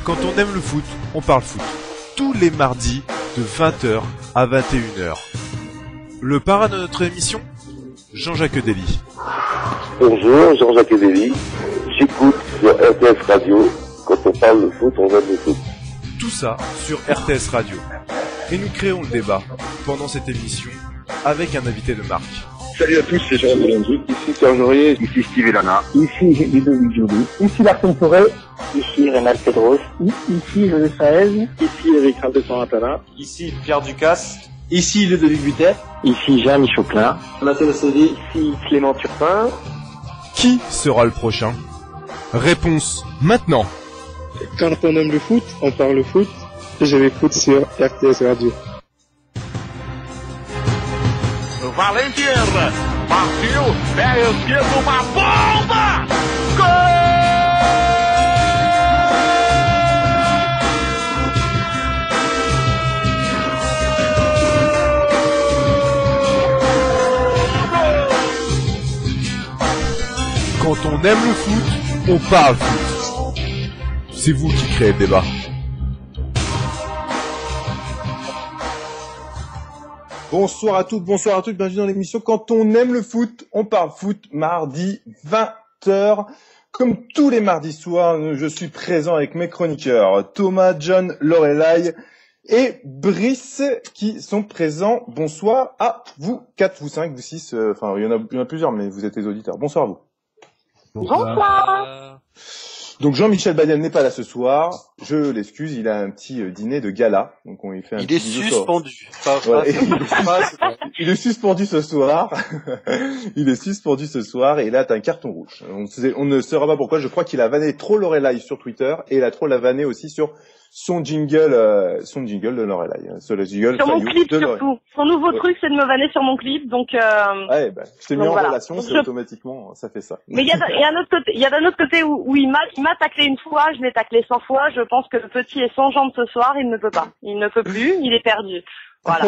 Quand on aime le foot, on parle foot. Tous les mardis de 20h à 21h. Le parrain de notre émission, Jean-Jacques Dely. Bonjour, Jean-Jacques Dely. J'écoute sur RTS Radio. Quand on parle de foot, on aime le foot. Tout ça sur RTS Radio. Et nous créons le débat pendant cette émission avec un invité de marque. Salut à tous, c'est Jérôme Delanzu. Ici Serge Aurier. Ici Steve Elana. Ici Ludovic Joly. Ici Larson Forêt. Ici Rénal Pedros. Ici José Saez. Ici Eric Raldesan-Atala. Ici Pierre Ducasse. Ici Ludovic Butet. Ici Jean Chopin. Mathieu Sodi. Ici Clément Turpin. Qui sera le prochain? Réponse maintenant. Quand on aime le foot, on parle foot. Et je l'écoute sur RTS Radio. Valentir partiu, pé esquerdo, uma bomba! Gol! Quand on aime le foot, on parle foot. C'est vous qui créez le débat. Bonsoir à toutes, bienvenue dans l'émission Quand on aime le foot, on parle foot, mardi 20h. Comme tous les mardis soirs, je suis présent avec mes chroniqueurs Thomas, John, Lorelai et Brice qui sont présents. Bonsoir à vous 4, vous 5, vous 6, enfin il y en a plusieurs mais vous êtes les auditeurs. Bonsoir à vous. Bonsoir. Donc Jean-Michel Badian n'est pas là ce soir, je l'excuse, il a un petit dîner de gala, donc on lui fait un petit bisou. Il est suspendu ce soir. Il est suspendu ce soir et là t'as un carton rouge. On ne saura pas pourquoi, je crois qu'il a vanné trop Lorelai sur Twitter et il a trop la vanné aussi sur son jingle de Lorelai, sur le jingle sur mon clip surtout. Son nouveau truc, c'est de me vanner sur mon clip, donc. Ouais, bah, je t'ai mis en relation, donc c'est automatiquement, ça fait ça. Mais il y a d'un autre côté où il m'a taclé une fois, je l'ai taclé 100 fois. Je pense que le petit est sans jambes ce soir, il ne peut pas, il ne peut plus, il est perdu. Voilà.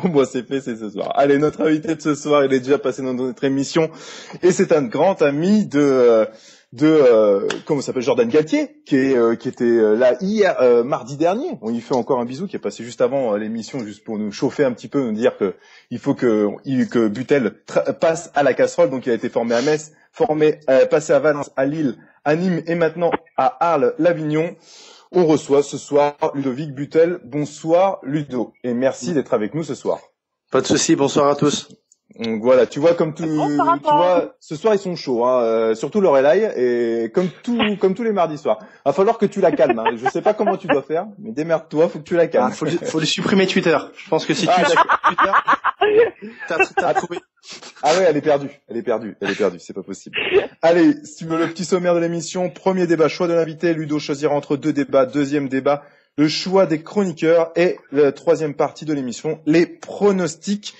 Bon, c'est fait, c'est ce soir. Allez, notre invité de ce soir, il est déjà passé dans notre émission et c'est un grand ami de comment s'appelle, Jordan Galtier, qui était là hier, mardi dernier. On lui fait encore un bisou, qui est passé juste avant l'émission, juste pour nous chauffer un petit peu, nous dire que il faut que Butel passe à la casserole. Donc il a été formé à Metz, passé à Valence, à Lille, à Nîmes et maintenant à Arles-l'Avignon. On reçoit ce soir Ludovic Butel. Bonsoir Ludo, et merci d'être avec nous ce soir. Pas de souci, bonsoir à tous. Donc voilà, tu vois, comme tout, tu vois, ce soir ils sont chauds, hein, surtout Lorelai, et comme tous les mardis soirs. Va falloir que tu la calmes, hein. Je sais pas comment tu dois faire, mais démerde-toi, faut que tu la calmes. Faut lui supprimer Twitter. Je pense que si tu supprimes Twitter, t'as trouvé. Ah ouais, elle est perdue, c'est pas possible. Allez, si tu veux le petit sommaire de l'émission, premier débat, choix de l'invité, Ludo choisira entre deux débats, deuxième débat, le choix des chroniqueurs, et la troisième partie de l'émission, les pronostics.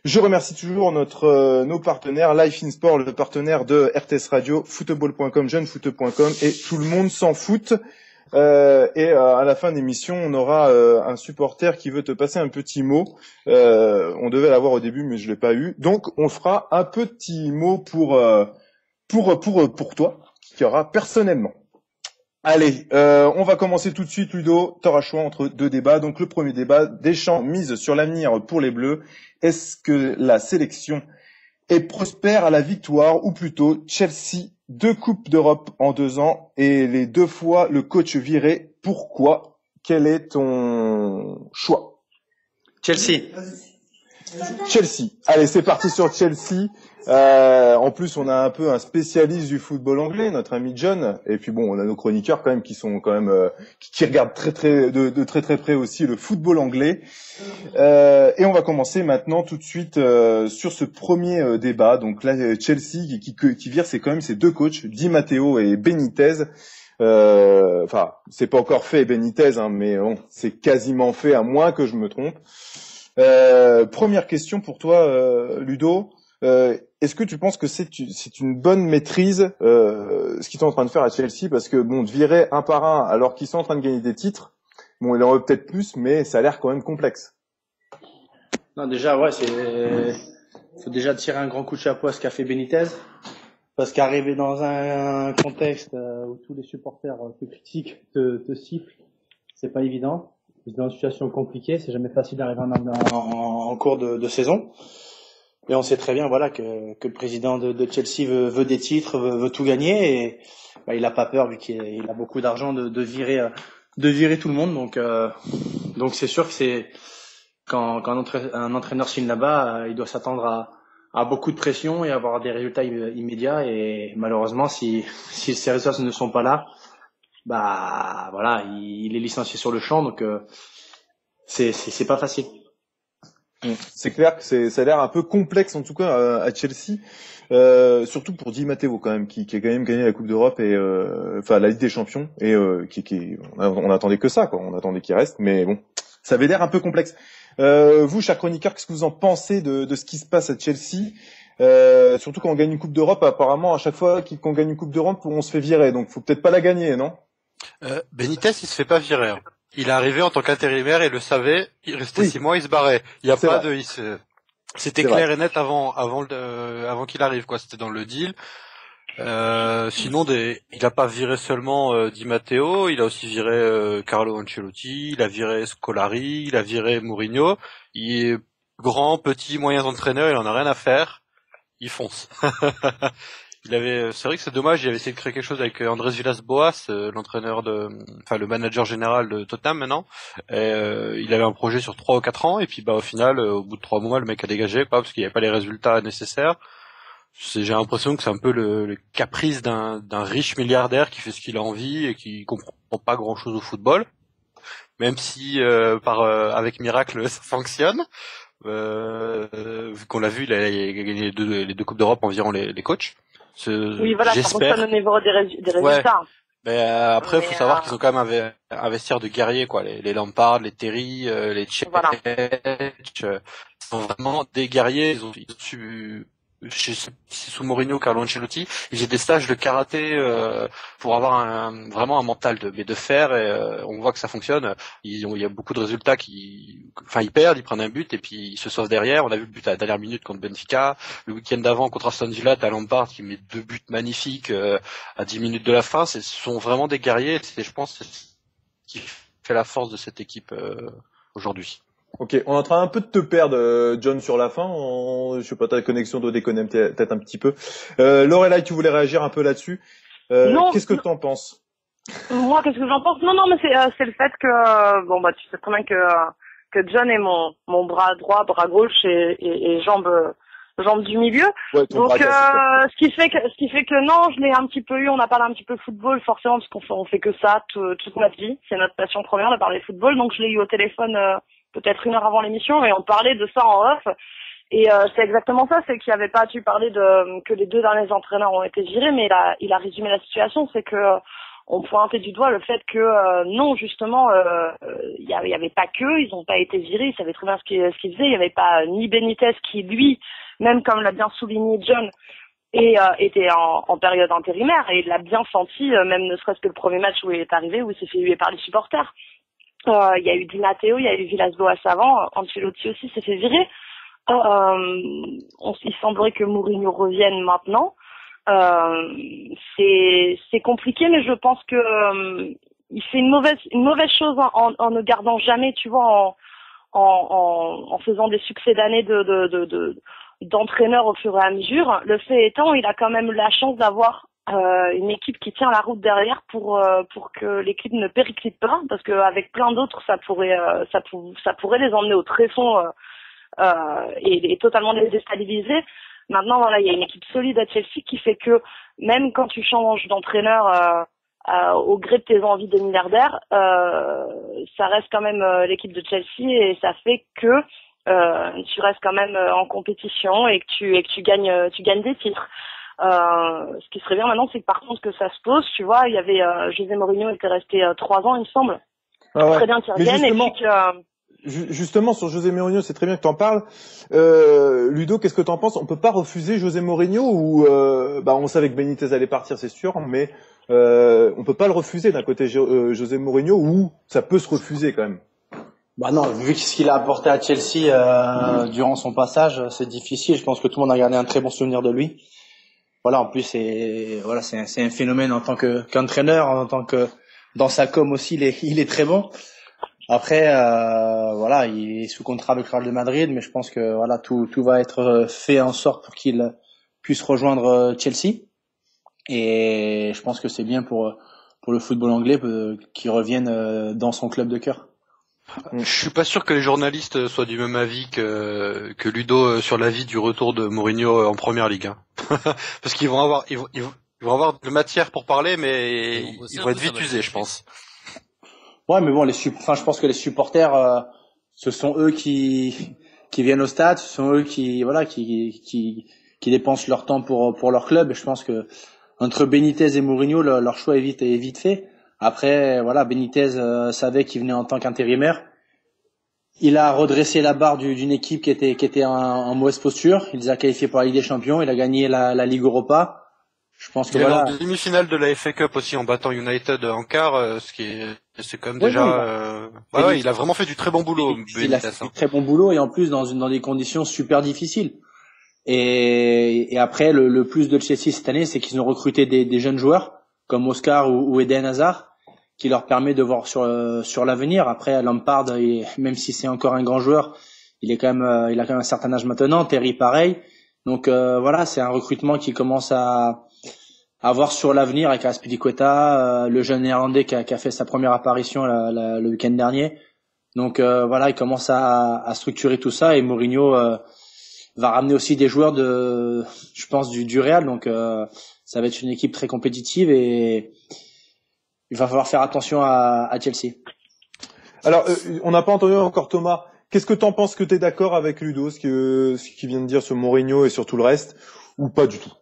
Je remercie toujours nos partenaires, Life in Sport, le partenaire de RTS Radio, football.com, jeunefoot.com et tout le monde s'en fout. Et à la fin de l'émission, on aura un supporter qui veut te passer un petit mot. On devait l'avoir au début, mais je l'ai pas eu. Donc, on fera un petit mot pour toi, qui aura personnellement. Allez, on va commencer tout de suite, Ludo. T'auras choix entre deux débats. Donc, le premier débat, Deschamps mise sur l'avenir pour les Bleus. Est-ce que la sélection est prospère à la victoire, ou plutôt Chelsea, 2 coupes d'Europe en 2 ans et les 2 fois le coach viré. Pourquoi? Quel est ton choix? Chelsea. Allez, c'est parti sur Chelsea. En plus, on a un peu un spécialiste du football anglais, notre ami John. Et puis bon, on a nos chroniqueurs quand même qui sont quand même qui regardent de très près aussi le football anglais. Et on va commencer maintenant tout de suite sur ce premier débat. Donc là, Chelsea qui vire, c'est quand même ces 2 coachs, Di Matteo et Benitez. Enfin, c'est pas encore fait Benitez, hein, mais bon, c'est quasiment fait, à moins que je me trompe. Première question pour toi, Ludo. Est-ce que tu penses que c'est une bonne maîtrise ce qu'ils sont en train de faire à Chelsea, parce que bon, de virer un par un alors qu'ils sont en train de gagner des titres, bon, il en veut peut-être plus, mais ça a l'air quand même complexe. Non, déjà, ouais, faut déjà tirer un grand coup de chapeau à ce qu'a fait Benitez. Parce qu'arriver dans un contexte où tous les supporters te critiquent, te sifflent, c'est pas évident. C'est dans une situation compliquée, c'est jamais facile d'arriver en cours de saison. Et on sait très bien, voilà, que le président de Chelsea veut des titres, veut tout gagner, et il a pas peur vu qu'il a beaucoup d'argent de virer tout le monde. Donc c'est sûr que c'est quand un entraîneur signe là-bas, il doit s'attendre à beaucoup de pression et avoir des résultats immédiats. Et malheureusement, si ces résultats ne sont pas là, voilà, il est licencié sur le champ. Donc c'est pas facile. C'est clair que ça a l'air un peu complexe en tout cas à Chelsea, surtout pour Di Matteo quand même, qui a quand même gagné la Coupe d'Europe et la Ligue des Champions et on attendait que ça, quoi. On attendait qu'il reste, mais bon, ça avait l'air un peu complexe. Vous, chers chroniqueurs, qu'est-ce que vous en pensez de ce qui se passe à Chelsea, surtout quand on gagne une Coupe d'Europe? Apparemment, à chaque fois qu'on gagne une Coupe d'Europe, on se fait virer, donc faut peut-être pas la gagner, non? Benitez, il se fait pas virer. Hein. Il est arrivé en tant qu'intérimaire, il le savait, il restait 6 mois, il se barrait. Il y a pas vrai. C'était clair et net avant qu'il arrive, quoi. C'était dans le deal. Sinon, il a pas viré seulement Di Matteo, il a aussi viré Carlo Ancelotti, il a viré Scolari, il a viré Mourinho. Il est grand, petit, moyen entraîneur, il en a rien à faire. Il fonce. C'est vrai que c'est dommage, il avait essayé de créer quelque chose avec Andrés Villas-Boas, le manager général de Tottenham maintenant. Et, il avait un projet sur 3 ou 4 ans, et puis au final, au bout de 3 mois, le mec a dégagé, parce qu'il n'y avait pas les résultats nécessaires. J'ai l'impression que c'est un peu le caprice d'un riche milliardaire qui fait ce qu'il a envie et qui comprend pas grand chose au football. Même si avec miracle ça fonctionne. Vu qu'on l'a vu, il a gagné les deux Coupes d'Europe environ les coachs. Oui, voilà, ça fonctionne au niveau des résultats. Ouais. Mais après, faut savoir qu'ils ont quand même investir de guerriers, quoi. Les Lampard, les Terry, les Tchèques, voilà. Ils sont vraiment des guerriers. Ils ont su, sous Mourinho, Carlo Ancelotti, ils faisaient des stages de karaté pour avoir vraiment un mental de fer, et on voit que ça fonctionne. Il y a beaucoup de résultats ils perdent, ils prennent un but et puis ils se sauvent derrière. On a vu le but à la dernière minute contre Benfica, le week-end d'avant contre Aston Villa, t'as Lampard qui met 2 buts magnifiques à 10 minutes de la fin. Ce sont vraiment des guerriers, je pense, c'est ce qui fait la force de cette équipe aujourd'hui. Ok, on est en train un peu de te perdre, John, sur la fin. Je sais pas, ta connexion doit déconner peut-être un petit peu. Lorelai, tu voulais réagir un peu là-dessus. Non. Qu'est-ce que t'en penses? Moi, qu'est-ce que j'en pense? Non, mais c'est le fait que tu sais très bien que John est mon bras droit, bras gauche et jambe du milieu. Ouais, donc ce qui fait que non, je l'ai un petit peu eu, on a parlé un petit peu football forcément parce qu'on fait que ça toute notre vie. C'est notre passion première de parler football. Donc je l'ai eu au téléphone peut-être 1 heure avant l'émission et on parlait de ça en off. Et c'est exactement ça, c'est qu'il avait pas dû parler que les 2 derniers entraîneurs ont été virés, mais il a résumé la situation, c'est que on pointait du doigt le fait que non, justement, il y avait pas qu'eux, ils ont pas été virés, ils savaient très bien ce qu'ils faisaient, il y avait pas ni Benitez qui lui, même comme l'a bien souligné John, était en période intérimaire et il l'a bien senti, même ne serait-ce que le premier match où il est arrivé, où il s'est fait huer par les supporters. Il y a eu Di Matteo, il y a eu Villas-Boas avant, Ancelotti aussi s'est fait virer. Il semblerait que Mourinho revienne maintenant. C'est compliqué, mais je pense que il fait une mauvaise chose en ne gardant jamais, tu vois, en faisant des succès d'années d'entraîneur au fur et à mesure. Le fait étant, il a quand même la chance d'avoir une équipe qui tient la route derrière pour que l'équipe ne périclite pas, parce qu'avec plein d'autres ça pourrait les emmener au tréfonds et totalement les déstabiliser. Maintenant voilà, il y a une équipe solide à Chelsea qui fait que même quand tu changes d'entraîneur au gré de tes envies de milliardaire, ça reste quand même l'équipe de Chelsea et ça fait que tu restes quand même en compétition et que tu gagnes des titres. Ce qui serait bien maintenant, c'est que par contre que ça se pose, tu vois, il y avait José Mourinho était resté 3 ans, il me semble. Ah ouais. Très bien qu'il revienne et puis que justement sur José Mourinho, c'est très bien que t'en parles. Ludo, qu'est-ce que t'en penses? On peut pas refuser José Mourinho ou on savait que Benitez allait partir, c'est sûr, mais on peut pas le refuser d'un côté José Mourinho, ou ça peut se refuser quand même. Bah non, vu ce qu'il a apporté à Chelsea durant son passage, c'est difficile. Je pense que tout le monde a gardé un très bon souvenir de lui. voilà, en plus c'est un phénomène en tant qu'entraîneur, en tant que dans sa com aussi, il est très bon. Après, voilà, il est sous contrat avec le Real de Madrid, mais je pense que voilà, tout va être fait en sorte pour qu'il puisse rejoindre Chelsea. Et je pense que c'est bien pour le football anglais qu'il revienne dans son club de cœur. Je suis pas sûr que les journalistes soient du même avis que Ludo sur l'avis du retour de Mourinho en première ligue, hein. Parce qu'ils vont avoir de matière pour parler, mais ils vont être vite usés, je pense. Ouais, mais bon, je pense que les supporters, ce sont eux qui viennent au stade, ce sont eux qui dépensent leur temps pour leur club. Et je pense que entre Benitez et Mourinho, leur choix est vite fait. Après, voilà, Benitez savait qu'il venait en tant qu'intérimaire. Il a redressé la barre d'une équipe qui était en mauvaise posture. Il les a qualifiés pour la Ligue des Champions. Il a gagné la Ligue Europa. Je pense que voilà. En demi-finale de la FA Cup aussi en battant United en quart, c'est quand même il a vraiment fait du très bon boulot. Il a fait du très bon boulot et en plus dans des conditions super difficiles. Et après le plus de Chelsea cette année, c'est qu'ils ont recruté des jeunes joueurs comme Oscar ou Eden Hazard, qui leur permet de voir sur l'avenir. Après Lampard, même si c'est encore un grand joueur, il a quand même un certain âge maintenant. Terry pareil. Donc voilà, c'est un recrutement qui commence à voir sur l'avenir avec Azpilicueta, le jeune néerlandais qui a fait sa première apparition le week-end dernier. Donc voilà, il commence à structurer tout ça et Mourinho va ramener aussi des joueurs je pense du Real. Donc ça va être une équipe très compétitive et il va falloir faire attention à Chelsea. Alors on n'a pas entendu encore Thomas. Qu'est-ce que t'en penses, que t'es d'accord avec Ludo, ce qu'il vient de dire sur Mourinho et sur tout le reste, ou pas du tout?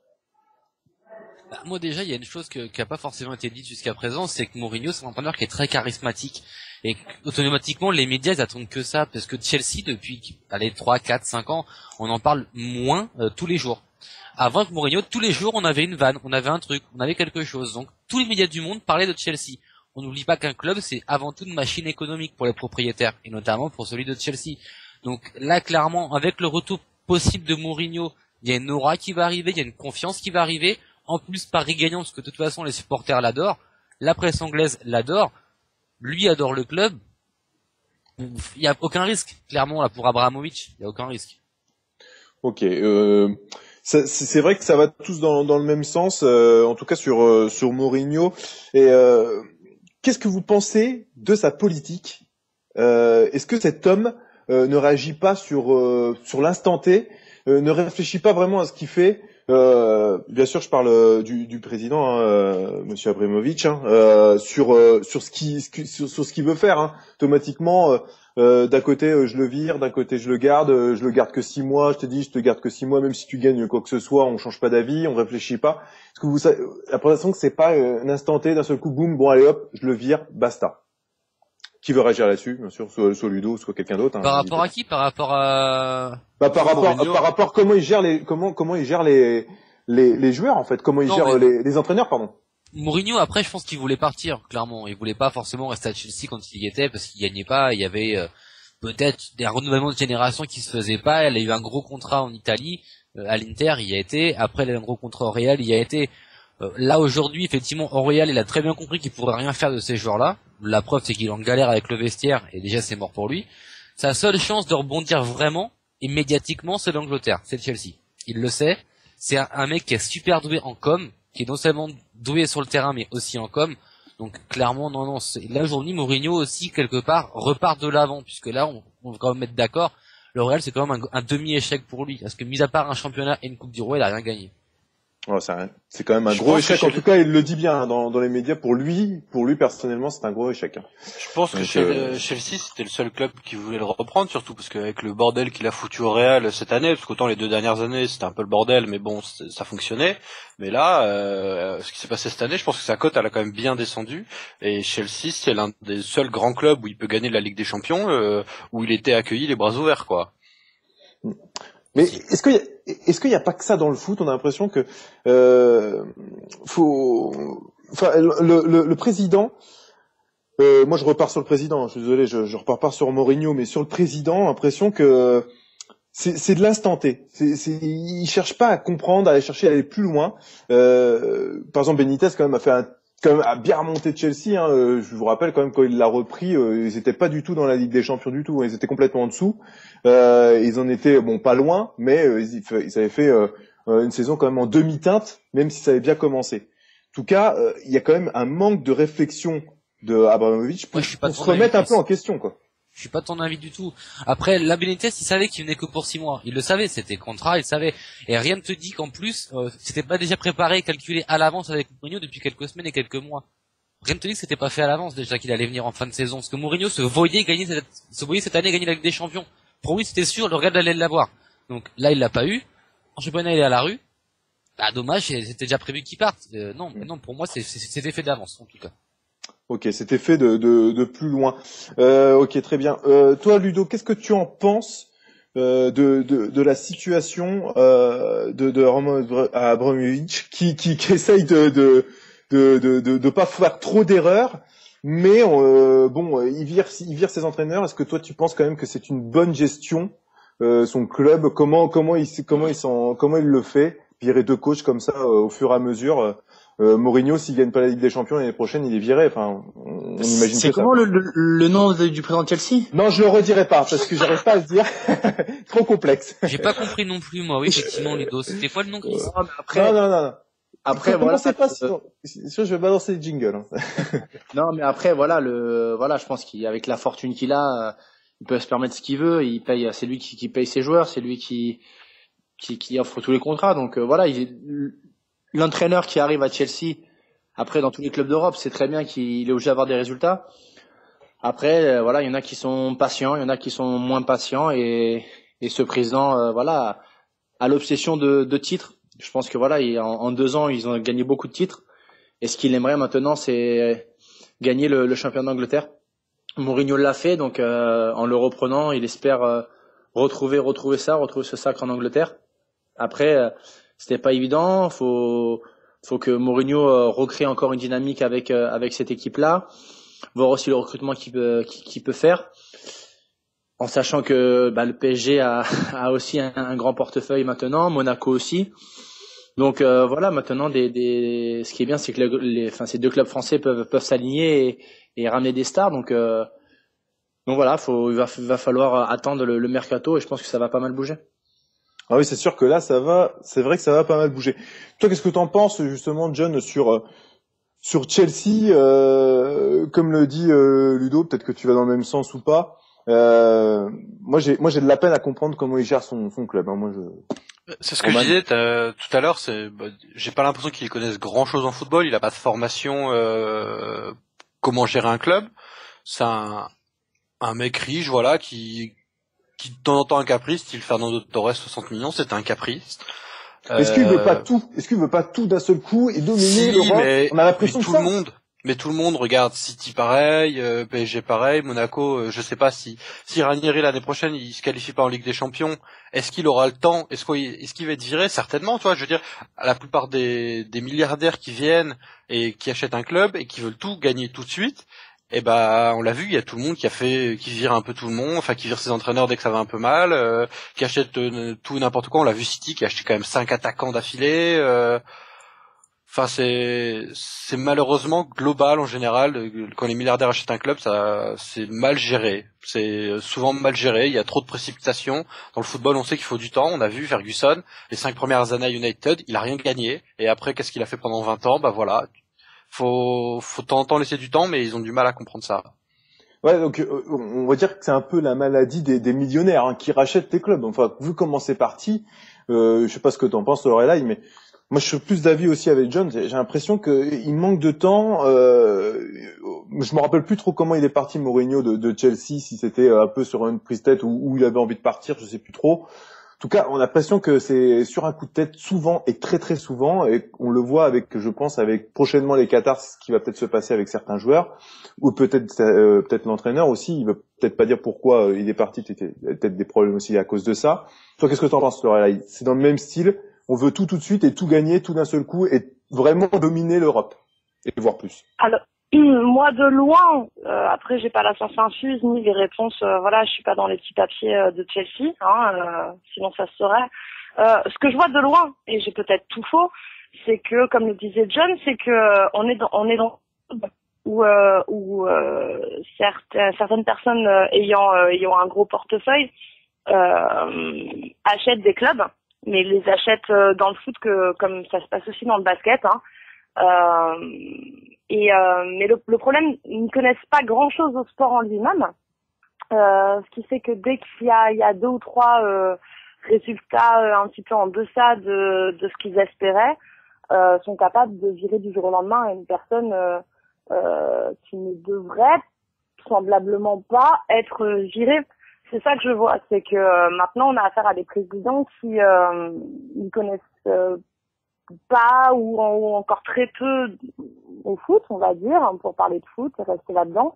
Moi déjà, il y a une chose qui a pas forcément été dite jusqu'à présent, c'est que Mourinho, c'est un entraîneur qui est très charismatique. Et automatiquement, les médias, ils attendent que ça, parce que Chelsea, depuis 3, 4, 5 ans, on en parle moins tous les jours. Avant que Mourinho, tous les jours, on avait une vanne, on avait un truc, on avait quelque chose. Donc, tous les médias du monde parlaient de Chelsea. On n'oublie pas qu'un club, c'est avant tout une machine économique pour les propriétaires, et notamment pour celui de Chelsea. Donc là, clairement, avec le retour possible de Mourinho, il y a une aura qui va arriver, il y a une confiance qui va arriver. En plus, Paris gagnant, parce que de toute façon, les supporters l'adorent. La presse anglaise l'adore. Lui adore le club. Il n'y a aucun risque, clairement, là, pour Abramovich. Il n'y a aucun risque. Ok. C'est vrai que ça va tous dans le même sens, en tout cas sur Mourinho. Et qu'est-ce que vous pensez de sa politique? Est-ce que cet homme ne réagit pas sur l'instant T, ne réfléchit pas vraiment à ce qu'il fait? Bien sûr, je parle du président, Monsieur Abramovich, sur ce qu'il veut faire. Automatiquement, d'un côté je le vire, d'un côté je le garde que 6 mois. Je te dis, je te garde que 6 mois, même si tu gagnes quoi que ce soit, on change pas d'avis, on réfléchit pas. Est-ce que vous savez, la l'impression que c'est pas un instant T, d'un seul coup, boum, bon allez hop, je le vire, basta. Qui veut réagir là-dessus, bien sûr, soit Ludo, soit quelqu'un d'autre. Par rapport à qui? Par rapport à... par rapport comment il gère les joueurs, en fait, comment il gère les entraîneurs, pardon. Mourinho, après, je pense qu'il voulait partir, clairement. Il voulait pas forcément rester à Chelsea quand il y était, parce qu'il gagnait pas. Il y avait peut-être des renouvellements de génération qui se faisaient pas. Il a eu un gros contrat en Italie, à l'Inter, il y a été. Après, il a eu un gros contrat au Real, il y a été. Là, aujourd'hui, effectivement, au Real, il a très bien compris qu'il pourrait rien faire de ces joueurs-là. La preuve, c'est qu'il est en galère avec le vestiaire, et déjà, c'est mort pour lui. Sa seule chance de rebondir vraiment, et médiatiquement, c'est l'Angleterre, c'est Chelsea. Il le sait. C'est un mec qui est super doué en com, qui est non seulement doué sur le terrain, mais aussi en com. Donc, clairement, non, là, aujourd'hui, Mourinho aussi, quelque part, repart de l'avant, puisque là, on va quand même mettre d'accord, le Real, c'est quand même un demi-échec pour lui, parce que, mis à part un championnat et une Coupe du Roi, il a rien gagné. Ouais, c'est quand même un gros échec. En tout cas, il le dit bien dans les médias. Pour lui personnellement, c'est un gros échec. Je pense que Chelsea, c'était le seul club qui voulait le reprendre, surtout parce qu'avec le bordel qu'il a foutu au Real cette année, parce qu'autant les 2 dernières années, c'était un peu le bordel, mais bon, ça fonctionnait. Mais là, ce qui s'est passé cette année, je pense que sa cote, elle a quand même bien descendu. Et Chelsea, c'est l'un des seuls grands clubs où il peut gagner la Ligue des Champions, où il était accueilli les bras ouverts, quoi. Mais est-ce qu'il y a pas que ça dans le foot? On a l'impression que le président, moi je repars sur le président, je suis désolé, je repars pas sur Mourinho, mais sur le président, l'impression que c'est de l'instant T. Il cherche pas à comprendre, à aller plus loin. Par exemple, Benitez quand même a bien remonté Chelsea. Je vous rappelle quand même quand il l'a repris, ils étaient pas du tout dans la Ligue des Champions du tout. Ils étaient complètement en dessous. Ils en étaient pas loin, mais ils avaient fait une saison quand même en demi-teinte, même si ça avait bien commencé. En tout cas, il y a quand même un manque de réflexion de Abramovich pour se remettre un peu en question, quoi. Je suis pas de ton avis du tout. Après, la Benitez, il savait qu'il venait que pour 6 mois. Il le savait, c'était contrat, il savait. Et rien ne te dit qu'en plus, c'était pas déjà préparé et calculé à l'avance avec Mourinho depuis quelques semaines et quelques mois. Rien ne te dit que c'était pas fait à l'avance déjà qu'il allait venir en fin de saison. Parce que Mourinho se voyait cette année gagner la Ligue des Champions. Pour lui, c'était sûr, le Real allait l'avoir. Donc là, il l'a pas eu. En championnat, il est à la rue. Bah, dommage, c'était déjà prévu qu'il parte. Non, pour moi, c'était fait d'avance, en tout cas. Ok, c'était fait de plus loin. Ok, très bien. Toi, Ludo, qu'est-ce que tu en penses de la situation de Roman Abramovich qui essaye de pas faire trop d'erreurs, mais il vire ses entraîneurs. Est-ce que toi, tu penses quand même que c'est une bonne gestion son club? Comment il le fait? Virer deux coachs comme ça au fur et à mesure. Mourinho, s'il gagne pas la Ligue des Champions l'année prochaine, il est viré. Enfin, on imagine. C'est comment le nom du président de Chelsea? Non, je le redirai pas parce que j'arrive pas à le dire. Trop complexe. J'ai pas compris non plus, moi. Oui, effectivement, Ludo. C'était quoi le nom qu'il Non. Après, voilà. Pas, sinon, je vais balancer le jingle. Non, mais après, je pense qu'avec la fortune qu'il a, il peut se permettre ce qu'il veut. Il paye, c'est lui qui paye ses joueurs, c'est lui qui offre tous les contrats. Donc l'entraîneur qui arrive à Chelsea, après dans tous les clubs d'Europe, c'est très bien qu'il est obligé d'avoir des résultats. Après, il y en a qui sont patients, il y en a qui sont moins patients, et ce président, a l'obsession de titres. Je pense que en 2 ans, ils ont gagné beaucoup de titres. Et ce qu'il aimerait maintenant, c'est gagner le championnat d'Angleterre. Mourinho l'a fait, donc en le reprenant, il espère retrouver ce sacre en Angleterre. Après, c'était pas évident. Faut que Mourinho recrée encore une dynamique avec cette équipe-là. Voir aussi le recrutement qu'il peut faire, en sachant que le PSG a aussi un grand portefeuille maintenant, Monaco aussi. Donc maintenant ce qui est bien, c'est que ces 2 clubs français peuvent s'aligner et ramener des stars. Donc il va falloir attendre le mercato, et je pense que ça va pas mal bouger. Ah oui, c'est sûr que là, c'est vrai que ça va pas mal bouger. Toi, qu'est-ce que t'en penses, justement, John, sur Chelsea, comme le dit Ludo, peut-être que tu vas dans le même sens ou pas. Moi, j'ai de la peine à comprendre comment il gère son club. C'est ce que je disais tout à l'heure. J'ai pas l'impression qu'il connaisse grand-chose en football. Il a pas de formation comment gérer un club. C'est un mec riche, qui de temps en temps un caprice, style Fernando Torres, 60 millions, c'est un caprice. Est-ce qu'il veut pas tout? Est-ce qu'il veut pas tout d'un seul coup et dominer l'Europe? On a l'impression que tout le monde regarde City pareil, PSG pareil, Monaco, je sais pas si Ranieri l'année prochaine il se qualifie pas en Ligue des Champions, est-ce qu'il aura le temps? Est-ce qu'il va être viré? Certainement, je veux dire, la plupart des milliardaires qui viennent et qui achètent un club et qui veulent tout gagner tout de suite, on l'a vu, il y a tout le monde qui vire un peu tout le monde, qui vire ses entraîneurs dès que ça va un peu mal, qui achète tout et n'importe quoi. On l'a vu City qui a acheté quand même 5 attaquants d'affilée. C'est malheureusement global en général. Quand les milliardaires achètent un club, c'est mal géré. C'est souvent mal géré. Il y a trop de précipitation. Dans le football, on sait qu'il faut du temps. On a vu Ferguson, les 5 premières années à United, il a rien gagné. Et après, qu'est-ce qu'il a fait pendant 20 ans? Faut de temps en temps laisser du temps, mais ils ont du mal à comprendre ça. Ouais, donc on va dire que c'est un peu la maladie des millionnaires qui rachètent les clubs. Enfin, vu comment c'est parti, je sais pas ce que t'en penses, Lorelai, mais moi je suis plus d'avis aussi avec John. J'ai l'impression qu'il manque de temps. Je me rappelle plus trop comment il est parti, Mourinho, de Chelsea, si c'était un peu sur une prise de tête ou il avait envie de partir, je sais plus trop. En tout cas, on a l'impression que c'est sur un coup de tête souvent et très très souvent, et on le voit avec prochainement les Qatars, ce qui va peut-être se passer avec certains joueurs, ou peut-être l'entraîneur aussi. Il veut peut-être pas dire pourquoi il est parti, peut-être des problèmes aussi à cause de ça. Toi, qu'est-ce que t'en penses, Lorelai? C'est dans le même style, on veut tout de suite et tout gagner tout d'un seul coup et vraiment dominer l'Europe et voir plus. Moi de loin, après j'ai pas la science infuse ni les réponses, voilà, je suis pas dans les petits papiers de Chelsea, sinon ça se saurait. Ce que je vois de loin, et j'ai peut-être tout faux, c'est que, comme le disait John, c'est que on est dans où certaines personnes ayant un gros portefeuille achètent des clubs, mais les achètent dans le foot comme ça se passe aussi dans le basket. Mais le problème, ils ne connaissent pas grand-chose au sport en lui-même, ce qui fait que dès qu'il y a 2 ou 3 résultats un petit peu en deçà de ce qu'ils espéraient, sont capables de virer du jour au lendemain une personne qui ne devrait semblablement pas être virée. C'est ça que je vois, c'est que maintenant on a affaire à des présidents qui ne connaissent pas ou encore très peu au foot, on va dire, pour parler de foot, rester là-dedans.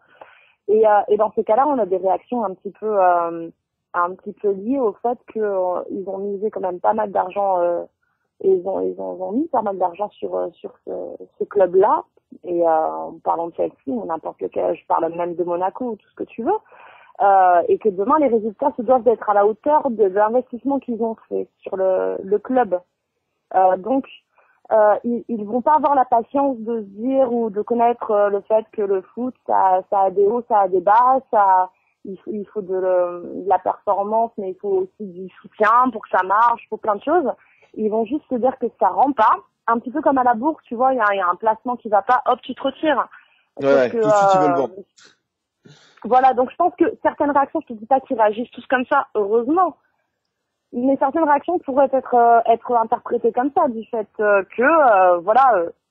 Et dans ces cas-là, on a des réactions un petit peu liées au fait que ils ont misé quand même pas mal d'argent et ils ont mis pas mal d'argent sur ce club-là. Et en parlant de Chelsea ou n'importe lequel, je parle même de Monaco ou tout ce que tu veux. Et que demain les résultats se doivent d'être à la hauteur de l'investissement qu'ils ont fait sur le club. Donc ils vont pas avoir la patience de se dire ou de connaître le fait que le foot ça a des hauts, ça a des bas, il faut de la performance, mais il faut aussi du soutien pour que ça marche, pour plein de choses. Ils vont juste se dire que ça rend pas, un petit peu comme à la bourse, tu vois, il y a un placement qui va pas, hop, tu te retires. Ouais, tout de suite ils veulent vendre. Voilà, donc je pense que certaines réactions, je te dis pas qu'ils réagissent tous comme ça, heureusement, mais certaines réactions pourraient être interprétées comme ça, du fait que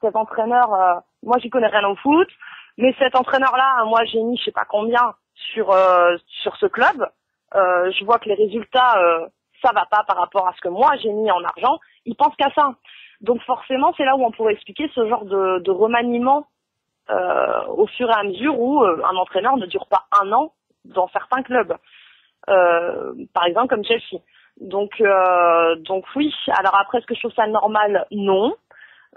cet entraîneur, moi j'y connais rien au foot, mais cet entraîneur-là, moi j'ai mis je sais pas combien sur ce club, je vois que les résultats ça va pas par rapport à ce que moi j'ai mis en argent, il pense qu'à ça. Donc forcément, c'est là où on pourrait expliquer ce genre de remaniement au fur et à mesure où un entraîneur ne dure pas 1 an dans certains clubs, par exemple comme Chelsea. Donc oui. Alors après, est-ce que je trouve ça normal? Non.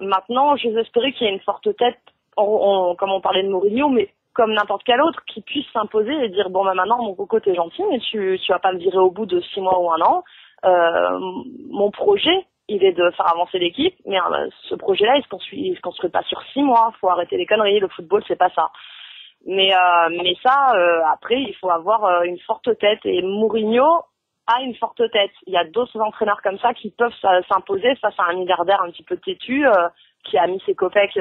Maintenant, j'ose espérer qu'il y ait une forte tête, comme on parlait de Mourinho, mais comme n'importe quel autre, qui puisse s'imposer et dire bon, maintenant mon coco t'es gentil, mais tu vas pas me virer au bout de 6 mois ou 1 an. Mon projet, il est de faire avancer l'équipe, mais ce projet-là, il se construit pas sur 6 mois. Faut arrêter les conneries. Le football, c'est pas ça. Mais ça, après, il faut avoir une forte tête. Et Mourinho a une forte tête. Il y a d'autres entraîneurs comme ça qui peuvent s'imposer face à un milliardaire un petit peu têtu qui a mis ses copecs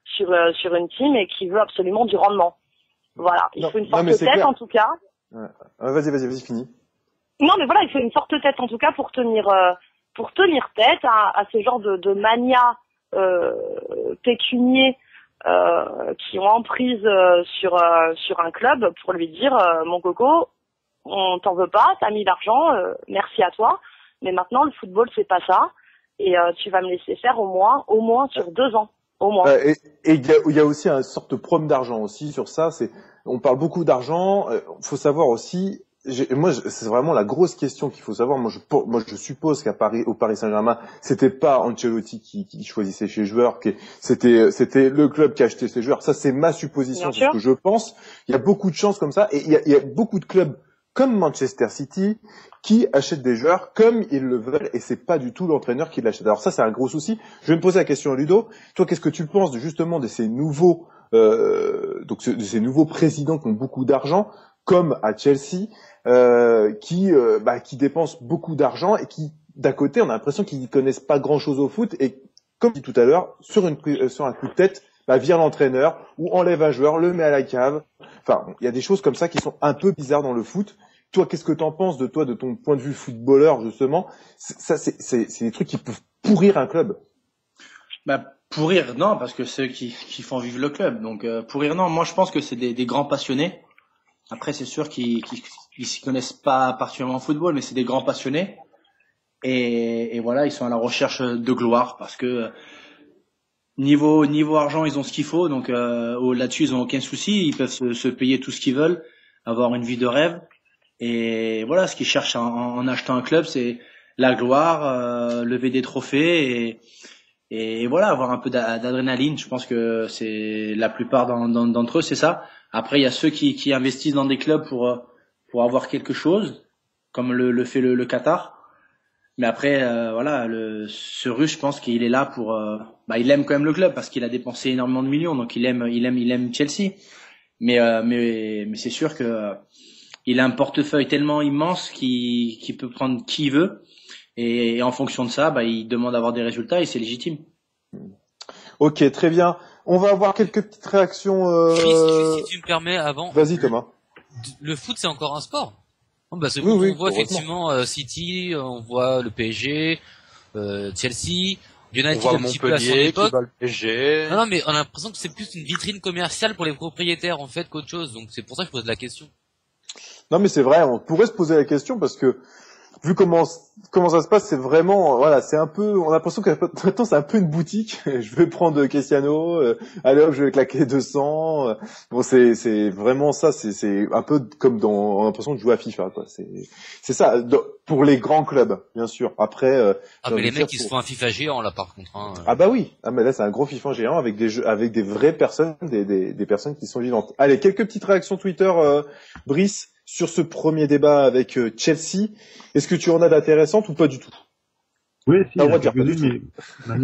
sur une team et qui veut absolument du rendement. Voilà. Il faut une forte tête en tout cas. Ouais. Vas-y, fini. Non, mais voilà, il faut une forte tête en tout cas pour tenir tête à ce genre de mania pécunier qui ont emprise sur un club pour lui dire mon coco, on t'en veut pas, t'as mis l'argent, merci à toi, mais maintenant le football c'est pas ça et tu vas me laisser faire au moins sur 2 ans. Au moins. Et il y a aussi une sorte de prom d'argent aussi sur ça. On parle beaucoup d'argent. Faut savoir aussi. C'est vraiment la grosse question qu'il faut savoir. Moi, je suppose au Paris Saint-Germain, c'était pas Ancelotti qui choisissait ses joueurs, c'était le club qui achetait ses joueurs. Ça, c'est ma supposition, c'est ce que je pense. Il y a beaucoup de chances comme ça, et il y a beaucoup de clubs comme Manchester City qui achètent des joueurs comme ils le veulent, et c'est pas du tout l'entraîneur qui l'achète. Alors ça, c'est un gros souci. Je vais me poser la question à Ludo. Toi, qu'est-ce que tu penses justement de ces nouveaux de ces nouveaux présidents qui ont beaucoup d'argent, comme à Chelsea, qui dépensent beaucoup d'argent et qui, d'un côté, on a l'impression qu'ils ne connaissent pas grand-chose au foot et, comme dit tout à l'heure, sur un coup de tête, vire l'entraîneur ou enlève un joueur, le met à la cave. Enfin, il y a des choses comme ça qui sont un peu bizarres dans le foot. Toi, qu'est-ce que t'en penses de ton point de vue footballeur, justement? Ça, c'est des trucs qui peuvent pourrir un club. Pourrir, non, parce que c'est eux qui font vivre le club. Donc, pourrir, non. Moi, je pense que c'est des grands passionnés. Après, c'est sûr qu'ils s'y connaissent pas particulièrement en football, mais c'est des grands passionnés. Et voilà, ils sont à la recherche de gloire parce que niveau argent, ils ont ce qu'il faut. Donc là-dessus, ils ont aucun souci. Ils peuvent se payer tout ce qu'ils veulent, avoir une vie de rêve. Et voilà, ce qu'ils cherchent en achetant un club, c'est la gloire, lever des trophées et voilà, avoir un peu d'adrénaline. Je pense que c'est la plupart d'entre eux, c'est ça. Après, il y a ceux qui investissent dans des clubs pour avoir quelque chose, comme le fait le Qatar. Mais après, voilà, ce Russe, je pense qu'il est là pour, il aime quand même le club parce qu'il a dépensé énormément de millions, donc il aime Chelsea. Mais c'est sûr que il a un portefeuille tellement immense qu'il peut prendre qui il veut, et en fonction de ça, il demande d'avoir des résultats et c'est légitime. Ok, très bien. On va avoir quelques petites réactions. Si tu me permets, avant. Vas-y, Thomas. Le foot, c'est encore un sport. On voit effectivement City, on voit le PSG, Chelsea, United un petit peu à son époque. Non, mais on a l'impression que c'est plus une vitrine commerciale pour les propriétaires en fait qu'autre chose. Donc c'est pour ça que je pose la question. Non, mais c'est vrai, on pourrait se poser la question parce que vu comment ça se passe, c'est vraiment, voilà, c'est un peu, on a l'impression que maintenant c'est un peu une boutique. Je vais prendre Cristiano, allez hop, je vais claquer 200. Bon, c'est vraiment ça, c'est un peu comme on a l'impression de jouer à FIFA, quoi. C'est ça, pour les grands clubs, bien sûr. Après, mais les mecs qui se font un FIFA géant, là, par contre, hein. Ah bah oui. Ah, mais là, c'est un gros FIFA géant avec des jeux, avec des vraies personnes, des personnes qui sont vivantes. Allez, quelques petites réactions Twitter, Brice, sur ce premier débat avec Chelsea. Est-ce que tu en as d'intéressantes ou pas du tout? Oui, si, il y en a quelques-unes, mais...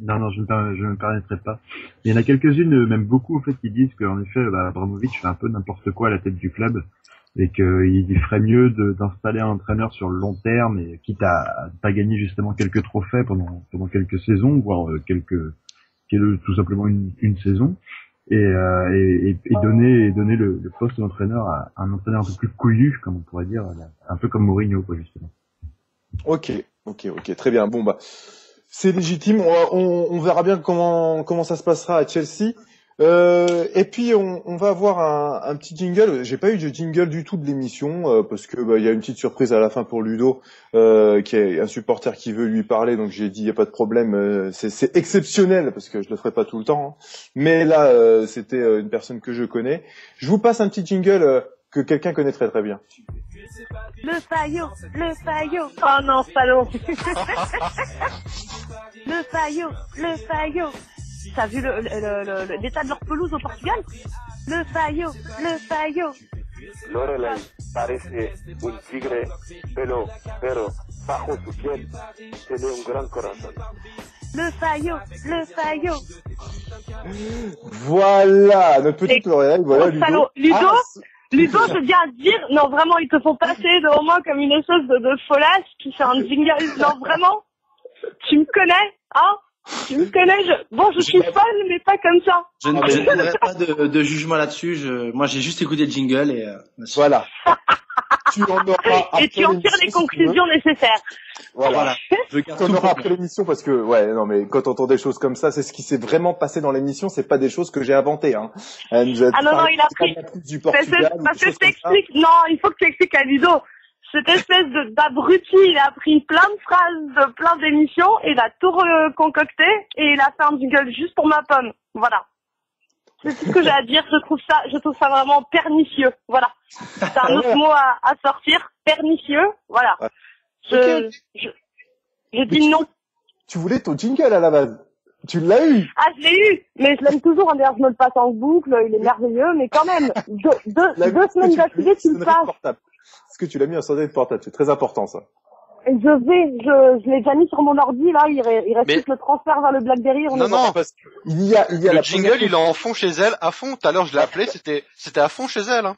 non, je me permettrai pas. Il y en a quelques-unes, même beaucoup, en fait, qui disent qu'en effet, Abramovich fait un peu n'importe quoi à la tête du club, et qu'il ferait mieux d'installer un entraîneur sur le long terme, et quitte à pas gagner justement quelques trophées pendant quelques saisons, voire tout simplement une saison. Et donner le poste d'entraîneur à un entraîneur un peu plus couillu, comme on pourrait dire, un peu comme Mourinho, quoi, justement. Ok, très bien. Bon, c'est légitime. On verra bien comment ça se passera à Chelsea. Et puis on va avoir un petit jingle. J'ai pas eu de jingle du tout de l'émission parce que il y a une petite surprise à la fin pour Ludo, qui est un supporter qui veut lui parler. Donc j'ai dit il y a pas de problème. C'est exceptionnel parce que je le ferai pas tout le temps. Hein. Mais là c'était une personne que je connais. Je vous passe un petit jingle que quelqu'un connaît très très bien. Le Fayot. Oh non, salaud. Le Fayot. T'as vu l'état de leur pelouse au Portugal? Le Fayot. Lorelai parece un tigre, pero bajo su piel tiene un gran corazón. Le Fayot. Voilà, notre petite Lorelai, voilà Ludo. Ludo, je viens à te dire, non vraiment, ils te font passer devant moi comme une espèce de folasse qui fait un jingle. Non vraiment, tu me connais, hein? Tu me connais, je suis folle, mais pas comme ça. Je ne donnerai pas de jugement là-dessus. Moi, j'ai juste écouté le jingle et voilà. Tu en auras et tu en tires les conclusions nécessaires. Voilà. Tu en auras après l'émission parce que, mais quand on entend des choses comme ça, c'est ce qui s'est vraiment passé dans l'émission. C'est pas des choses que j'ai inventées, hein. Non, il a pris. Du Portugal, parce que je t'explique. Non, il faut que tu expliques à Ludo. Cette espèce d'abruti, il a pris plein de phrases de plein d'émissions, et il a tout concocté, et il a fait un jingle juste pour ma pomme. Voilà. C'est tout ce que j'ai à dire. Je trouve ça vraiment pernicieux. Voilà. C'est un autre mot à sortir. Pernicieux. Voilà. Je dis non. Tu voulais ton jingle à la base. Tu l'as eu. Ah, je l'ai eu. Mais je l'aime toujours. D'ailleurs, je me le passe en boucle. Il est merveilleux. Mais quand même, deux semaines d'affilée, tu le passes. Est-ce que tu l'as mis en sonnerie de portable? C'est très important, ça. Je l'ai déjà mis sur mon ordi, là, il reste plus que le transfert vers le BlackBerry. Non, parce que il y a le jingle, il est en fond chez elle, à fond. Tout à l'heure, je l'ai appelé, c'était à fond chez elle, hein.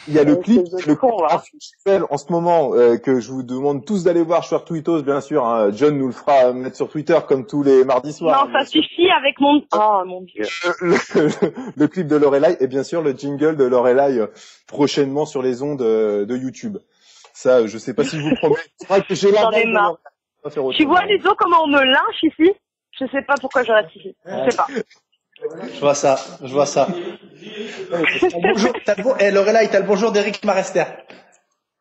Il y a le clip en ce moment que je vous demande tous d'aller voir sur Tweetos, bien sûr. Hein. John nous le fera mettre sur Twitter comme tous les mardis soirs. Non, ça suffit avec mon... Oh mon Dieu. Le clip de Lorelai et bien sûr le jingle de Lorelai prochainement sur les ondes de YouTube. Ça, je sais pas si je vous promets. C'est vrai que j'ai J'en ai marre. Tu vois, Ludo, comment on me lynche ici? Je sais pas pourquoi je reste ici. Je sais pas. Je vois ça. Lorelai, t'as le bonjour d'Eric Marester.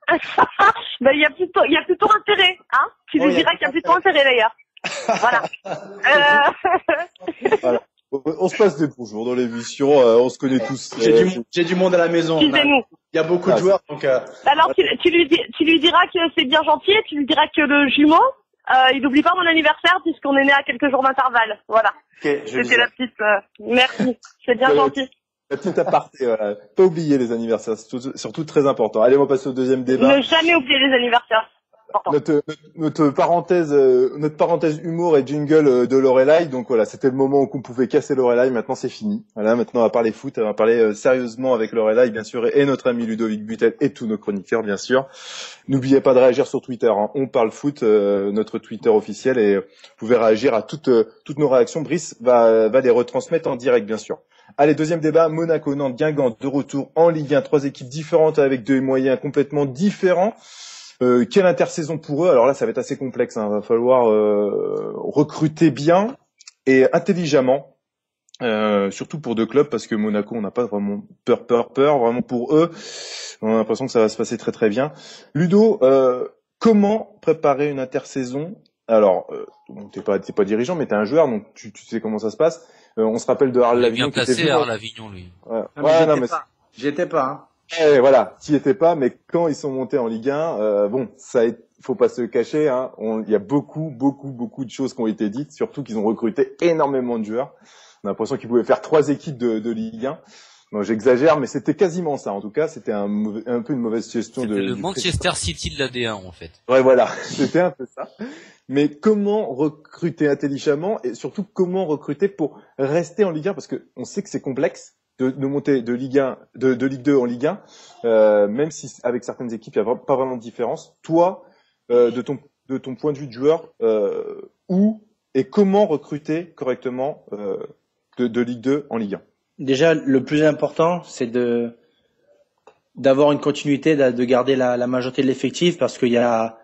Il y a plutôt intérêt, hein. Tu lui diras qu'il y a plutôt intérêt d'ailleurs. Voilà. Voilà. On se passe des bonjours dans l'émission, on se connaît tous. J'ai du monde à la maison. Excusez-nous. Il y a beaucoup de joueurs, donc. Alors tu lui diras que c'est bien gentil, et tu lui diras que le jumeau, il n'oublie pas mon anniversaire puisqu'on est né à quelques jours d'intervalle. Voilà. Okay, c'était la petite. Merci, c'est bien gentil. La petite aparté, voilà. Pas oublier les anniversaires, c'est surtout très important. Allez, on va passer au deuxième débat. Ne jamais oublier les anniversaires. Notre parenthèse humour et jingle de Lorelai. Donc voilà, c'était le moment où on pouvait casser Lorelai. Maintenant, c'est fini. Voilà, maintenant, on va parler foot, on va parler sérieusement avec Lorelai, bien sûr, et notre ami Ludovic Butel et tous nos chroniqueurs, bien sûr. N'oubliez pas de réagir sur Twitter. Hein. On parle foot, notre Twitter officiel, et vous pouvez réagir à toutes nos réactions. Brice va les retransmettre en direct, bien sûr. Allez, deuxième débat. Monaco, Nantes, Guingamp, de retour en Ligue 1. 3 équipes différentes avec des moyens complètement différents. Quelle intersaison pour eux? Alors là, ça va être assez complexe. Hein. Va falloir recruter bien et intelligemment, surtout pour deux clubs, parce que Monaco, on n'a pas vraiment peur. Vraiment pour eux, on a l'impression que ça va se passer très très bien. Ludo, comment préparer une intersaison? Alors, t'es pas dirigeant, mais t'es un joueur, donc tu sais comment ça se passe. On se rappelle de Arles Lavignon. Bien placé, Arles Lavignon, lui. Ouais, J'étais pas. Hein. Voilà, t'y étais pas, mais quand ils sont montés en Ligue 1, faut pas se le cacher, hein, il y a beaucoup de choses qui ont été dites, surtout qu'ils ont recruté énormément de joueurs. On a l'impression qu'ils pouvaient faire 3 équipes de Ligue 1. Bon, j'exagère, mais c'était quasiment ça. En tout cas, c'était un peu une mauvaise gestion de. Le Manchester City de la D1, en fait. Ouais, voilà, c'était un peu ça. Mais comment recruter intelligemment et surtout comment recruter pour rester en Ligue 1, parce que on sait que c'est complexe. De monter de Ligue 1, de Ligue 2 en Ligue 1, même si avec certaines équipes il n'y a pas vraiment de différence. Toi, de ton point de vue de joueur, où et comment recruter correctement de Ligue 2 en Ligue 1? Déjà, le plus important, c'est d'avoir une continuité, de garder la majorité de l'effectif, parce qu'il y a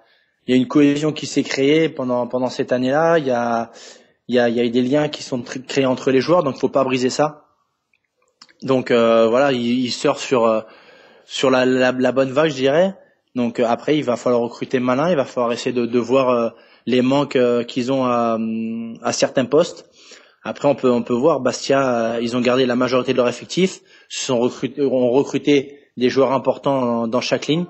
une cohésion qui s'est créée pendant cette année-là. Il y a eu des liens qui sont créés entre les joueurs, donc faut pas briser ça. Donc voilà, il surfe sur la bonne vague, je dirais. Donc après, il va falloir recruter malin, il va falloir essayer de voir les manques qu'ils ont à certains postes. Après, on peut voir Bastia, ils ont gardé la majorité de leur effectif, ont recruté des joueurs importants dans chaque ligne.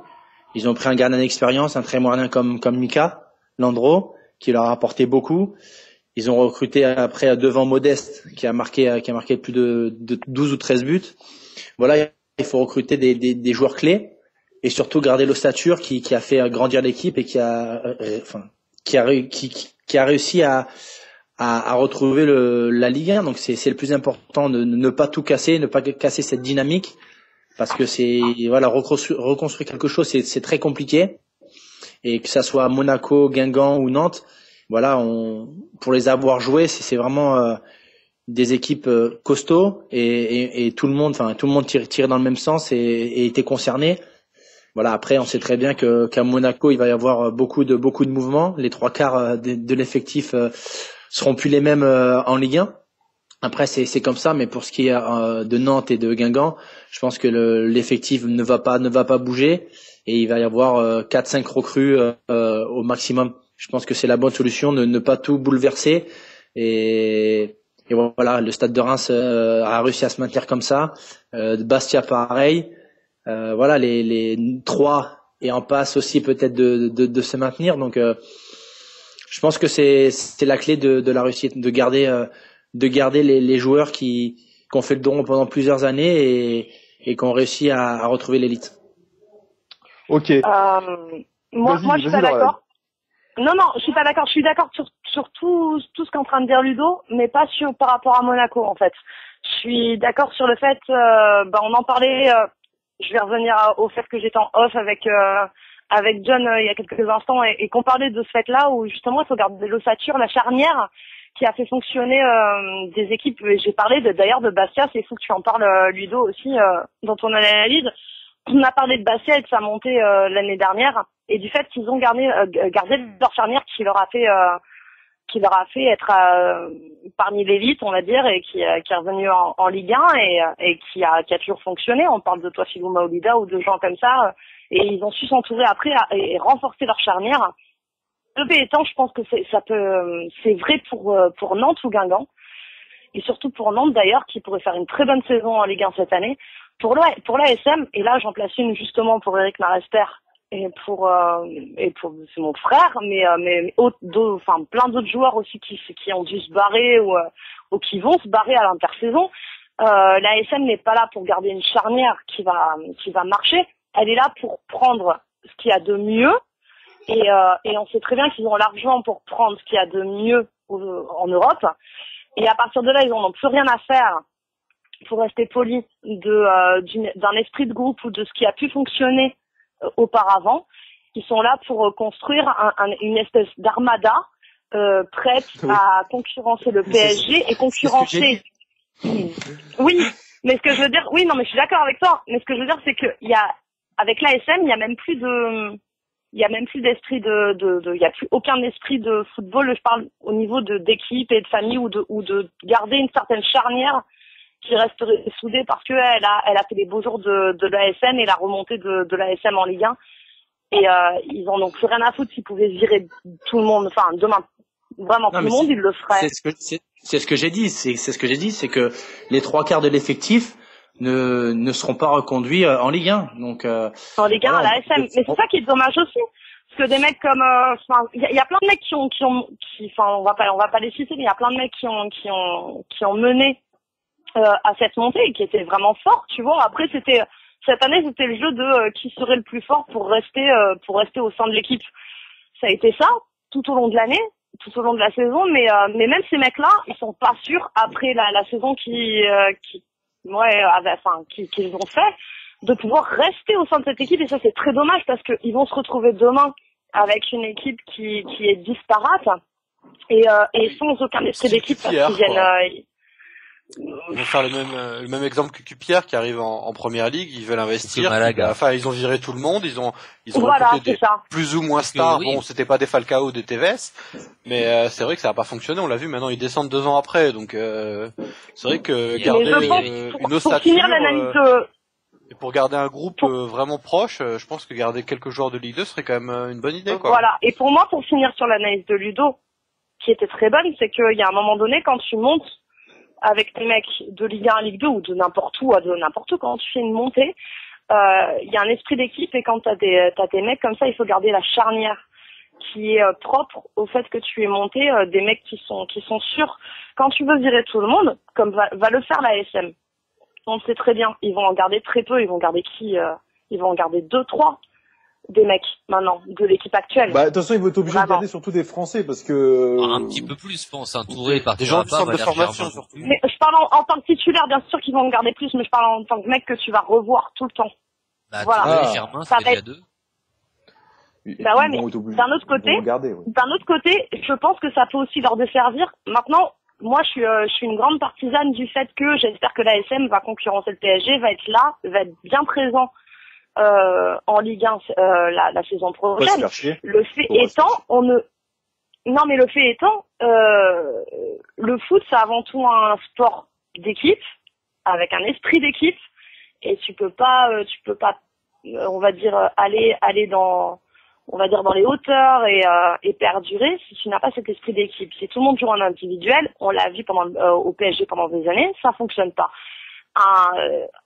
Ils ont pris un gardien d'expérience, un très moyen comme Mika Landreau, qui leur a apporté beaucoup. Ils ont recruté après devant Modeste, qui a marqué plus de 12 ou 13 buts. Voilà, il faut recruter des joueurs clés et surtout garder l'ossature qui a fait grandir l'équipe et qui a réussi à retrouver la Ligue 1. Donc c'est le plus important, de ne pas tout casser, ne pas casser cette dynamique, parce que reconstruire quelque chose, c'est très compliqué. Et que ça soit Monaco, Guingamp ou Nantes, voilà, pour les avoir joués, c'est vraiment des équipes costauds et tout le monde tire dans le même sens et était concerné. Voilà, après on sait très bien qu'à Monaco, il va y avoir beaucoup de mouvements. Les 3/4 de l'effectif seront plus les mêmes en Ligue 1. Après c'est comme ça, mais pour ce qui est de Nantes et de Guingamp, je pense que l'effectif ne va pas bouger et il va y avoir 4-5 recrues au maximum. Je pense que c'est la bonne solution, ne pas tout bouleverser. Et voilà, le Stade de Reims a réussi à se maintenir comme ça. Bastia pareil. Voilà, les 3 et en passe aussi peut-être de se maintenir. Donc, je pense que c'est la clé de la réussite, de garder les joueurs qui ont fait le don pendant plusieurs années et qui ont réussi à retrouver l'élite. Ok. Moi, je suis pas d'accord. Non, je suis pas d'accord. Je suis d'accord sur tout ce qu'est en train de dire Ludo, mais pas par rapport à Monaco, en fait. Je suis d'accord sur le fait, on en parlait, je vais revenir au fait que j'étais en off avec John il y a quelques instants et qu'on parlait de ce fait-là où justement il faut garder l'ossature, la charnière qui a fait fonctionner des équipes. J'ai parlé d'ailleurs de Bastia, c'est fou que tu en parles Ludo aussi dans ton analyse. On a parlé de Bastia et de sa montée l'année dernière et du fait qu'ils ont gardé leur charnière qui leur a fait être parmi l'élite, on va dire, et qui est revenu en Ligue 1 et qui a toujours fonctionné. On parle de Toafilou Maolida ou de gens comme ça, et ils ont su s'entourer après et renforcer leur charnière. Le fait étant, je pense que c'est vrai pour Nantes ou Guingamp, et surtout pour Nantes d'ailleurs, qui pourrait faire une très bonne saison en Ligue 1 cette année. Pour l'ASM, et là j'en place une justement pour Eric Maresper c'est mon frère, mais enfin plein d'autres joueurs aussi qui ont dû se barrer ou qui vont se barrer à l'intersaison. L'ASM n'est pas là pour garder une charnière qui va marcher. Elle est là pour prendre ce qu'il y a de mieux et on sait très bien qu'ils ont l'argent pour prendre ce qu'il y a de mieux en Europe. Et à partir de là, ils n'en ont plus rien à faire, pour rester poli, d'un esprit de groupe ou de ce qui a pu fonctionner auparavant. Ils sont là pour construire une espèce d'armada prête à concurrencer le PSG et concurrencer. Oui, mais ce que je veux dire, oui, non, mais je suis d'accord avec toi. Mais ce que je veux dire, c'est que avec l'ASM, il y a même plus d'esprit il y a plus aucun esprit de football. Je parle au niveau d'équipe et de famille ou de garder une certaine charnière qui resterait soudée parce que elle a fait les beaux jours de l'ASM et la remontée de l'ASM en Ligue 1. Et ils en ont plus rien à foutre s'ils pouvaient virer tout le monde. Enfin, demain, vraiment tout le monde, ils le feraient. C'est ce que j'ai dit. C'est ce que j'ai dit, c'est que les 3/4 de l'effectif ne seront pas reconduits en Ligue 1. Donc en Ligue 1 à la SM. Mais c'est ça qui est dommage aussi, parce que des mecs comme, il y a plein de mecs qui on va pas les citer, mais il y a plein de mecs qui ont mené à cette montée et qui étaient vraiment forts. Tu vois. Après cette année c'était le jeu de qui serait le plus fort pour rester au sein de l'équipe. Ça a été ça tout au long de l'année, tout au long de la saison, mais même ces mecs-là, ils sont pas sûrs après la saison qu'ils ont fait de pouvoir rester au sein de cette équipe, et ça c'est très dommage parce qu'ils vont se retrouver demain avec une équipe qui est disparate et sans aucun esprit d'équipe parce qu'ils viennent. On va faire le même exemple que Cupierre qui arrive en première ligue, ils veulent investir. Malaga. Ils ont viré tout le monde, ils ont voilà, recruté des plus ou moins stars. Oui. Bon, c'était pas des Falcao ou des Tevez, mais c'est vrai que ça a pas fonctionné. On l'a vu. Maintenant, ils descendent 2 ans après, donc c'est vrai que garder une ossature et pour garder un groupe vraiment proche, je pense que garder quelques joueurs de Ligue 2 serait quand même une bonne idée, quoi. Voilà. Et pour moi, pour finir sur l'analyse de Ludo, qui était très bonne, c'est qu'il y a un moment donné quand tu montes avec des mecs de Ligue 1 à Ligue 2 ou de n'importe où, quand tu fais une montée, il y a un esprit d'équipe et quand t'as des mecs comme ça, il faut garder la charnière qui est propre au fait que tu es monté, des mecs qui sont sûrs. Quand tu veux virer tout le monde, comme va le faire la SM, on le sait très bien, ils vont en garder très peu, ils vont garder ils vont en garder 2-3 des mecs maintenant de l'équipe actuelle. Bah de toute façon ils vont être obligés de garder surtout des Français parce que un petit peu plus, je pense, entouré par des gens du centre de formation surtout. Mais je parle en tant que titulaire, bien sûr qu'ils vont en garder plus, mais je parle en tant que mec que tu vas revoir tout le temps. Voilà. Germain, ça va être 2. Bah ouais, mais d'un autre côté, je pense que ça peut aussi leur desservir. Maintenant, moi je suis une grande partisane du fait que j'espère que l'ASM va concurrencer le PSG, va être là, va être bien présent en Ligue 1 la saison prochaine. Le fait étant, le foot c'est avant tout un sport d'équipe avec un esprit d'équipe et tu peux pas on va dire aller dans les hauteurs et perdurer si tu n'as pas cet esprit d'équipe. Si tout le monde joue en individuel, on l'a vu au PSG pendant des années, ça fonctionne pas.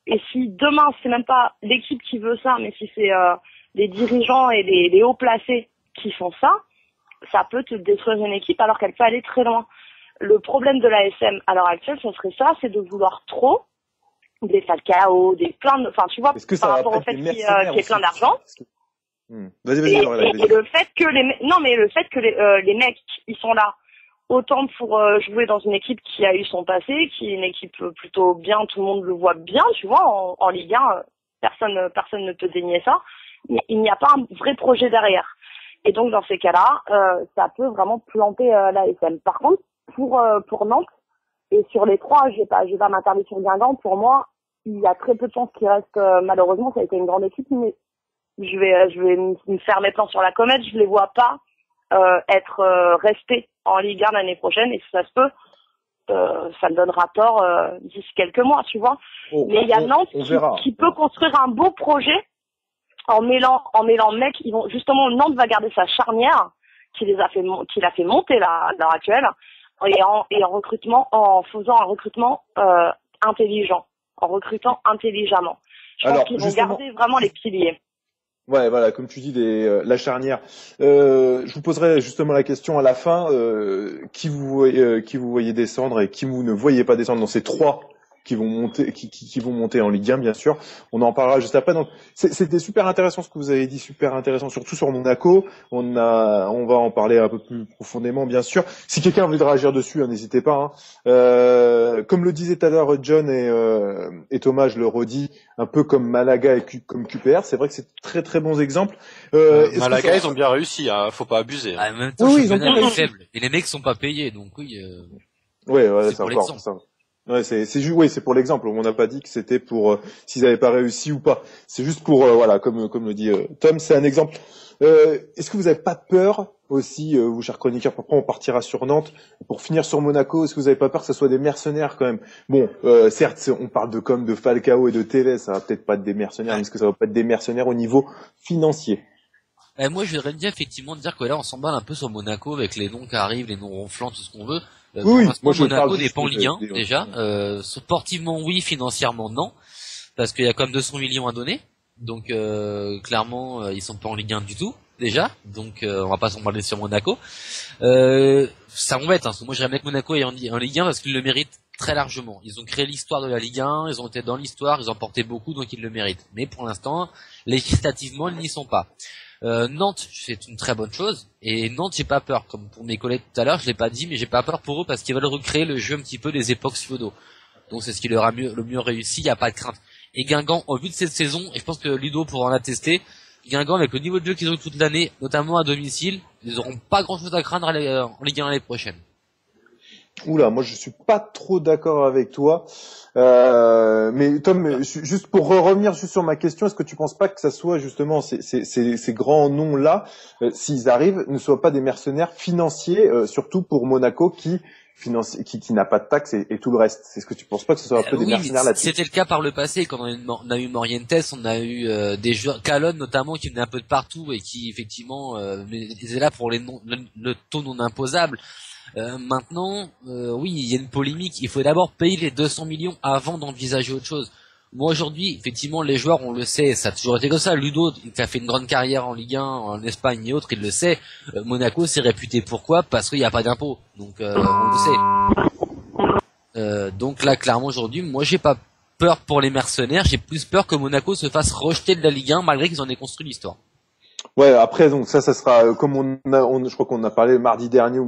Et si demain c'est même pas l'équipe qui veut ça, mais si c'est les dirigeants et les hauts placés qui font ça, ça peut te détruire une équipe alors qu'elle peut aller très loin. Le problème de l'ASM à l'heure actuelle, ce serait ça, c'est de vouloir trop des Falcao, enfin tu vois, par rapport au fait qu'il y ait plein d'argent. Vas-y. Et le fait que les mecs ils sont là autant pour jouer dans une équipe qui a eu son passé, qui est une équipe plutôt bien, tout le monde le voit bien, tu vois, en Ligue 1, personne ne peut dénier ça, mais il n'y a pas un vrai projet derrière. Et donc dans ces cas-là, ça peut vraiment planter l'ASM. Par contre, pour Nantes, et sur les 3, je vais pas m'attarder sur Guingamp, pour moi, il y a très peu de chances qu'il reste, malheureusement, ça a été une grande équipe, mais je vais me faire mes plans sur la comète, je les vois pas être restés en Ligue 1 l'année prochaine, et si ça se peut, ça me donnera tort d'ici quelques mois, tu vois. Mais il y a Nantes qui peut construire un beau projet en mêlant mecs. Nantes va garder sa charnière qui l'a fait monter là, à l'heure actuelle, et en faisant un recrutement intelligent, en recrutant intelligemment. Je pense qu'ils vont garder vraiment les piliers. Ouais, voilà, comme tu dis, la charnière. Je vous poserai justement la question à la fin. Qui vous voyez descendre et qui vous ne voyez pas descendre dans ces trois qui vont monter en Ligue 1, bien sûr. On en parlera juste après. Donc, c'était super intéressant ce que vous avez dit, super intéressant, surtout sur Monaco. On va en parler un peu plus profondément, bien sûr. Si quelqu'un a envie de réagir dessus, n'hésitez pas. Comme le disait tout à l'heure John et Thomas, je le redis, un peu comme Malaga et comme QPR, c'est vrai que c'est très très bons exemples. Malaga, ils ont bien réussi, faut pas abuser. En même temps, ils ont bien réussi. Faible. Et les mecs sont pas payés, donc oui. Ouais, c'est encore ça. Ouais, c'est pour l'exemple. On n'a pas dit que c'était pour s'ils n'avaient pas réussi ou pas. C'est juste pour voilà, comme le dit Tom, c'est un exemple. Est-ce que vous n'avez pas peur aussi, vous chers chroniqueurs, après on partira sur Nantes, pour finir sur Monaco, est-ce que vous n'avez pas peur que ce soit des mercenaires quand même? Bon, certes, on parle de Falcao et de Tevez, ça va peut-être pas être des mercenaires, mais est-ce que ça va pas être des mercenaires au niveau financier? Moi, je voudrais bien effectivement dire que là, on s'emballe un peu sur Monaco avec les noms qui arrivent, les noms ronflants, tout ce qu'on veut. Oui, moi Monaco dépend Ligue 1 déjà. Sportivement, oui, financièrement, non, parce qu'il y a quand même 200 millions à donner. Donc clairement, ils sont pas en Ligue 1 du tout déjà. Donc on va pas s'emballer sur Monaco. Ça m'embête, parce que moi j'aimerais bien que Monaco est en Ligue 1 parce qu'ils le méritent très largement. Ils ont créé l'histoire de la Ligue 1, ils ont été dans l'histoire, ils ont porté beaucoup, donc ils le méritent. Mais pour l'instant, législativement, ils n'y sont pas. Nantes, c'est une très bonne chose, et Nantes, j'ai pas peur, comme pour mes collègues tout à l'heure, je l'ai pas dit, mais j'ai pas peur pour eux parce qu'ils veulent recréer le jeu un petit peu des époques feudaux. Donc c'est ce qui leur a le mieux réussi, il y a pas de crainte. Et Guingamp, au vu de cette saison, et je pense que Ludo pourra en attester, Guingamp avec le niveau de jeu qu'ils ont eu toute l'année, notamment à domicile, ils auront pas grand chose à craindre en Ligue 1 l'année prochaine. Oula, moi je suis pas trop d'accord avec toi. Mais Tom, juste pour revenir juste sur ma question, est-ce que tu penses pas que ça soit justement ces grands noms-là, s'ils arrivent, ne soient pas des mercenaires financiers, surtout pour Monaco qui n'a pas de taxes et tout le reste? C'est ce que tu penses pas que ce soit un peu des mercenaires là-dessus? C'était le cas par le passé quand on a eu Morientes, on a eu des joueurs, Calonne notamment, qui venaient un peu de partout et qui effectivement étaient là pour le taux non imposable. Maintenant, oui, il y a une polémique. Il faut d'abord payer les 200 millions avant d'envisager autre chose. Moi aujourd'hui, effectivement, les joueurs, on le sait, ça a toujours été comme ça. Ludo, qui a fait une grande carrière en Ligue 1, en Espagne et autres, il le sait. Monaco, c'est réputé pourquoi? Parce qu'il n'y a pas d'impôt. Donc, on le sait. Donc là, clairement, aujourd'hui, moi, j'ai pas peur pour les mercenaires. J'ai plus peur que Monaco se fasse rejeter de la Ligue 1, malgré qu'ils en aient construit l'histoire. Ouais, après donc ça sera comme je crois qu'on a parlé mardi dernier,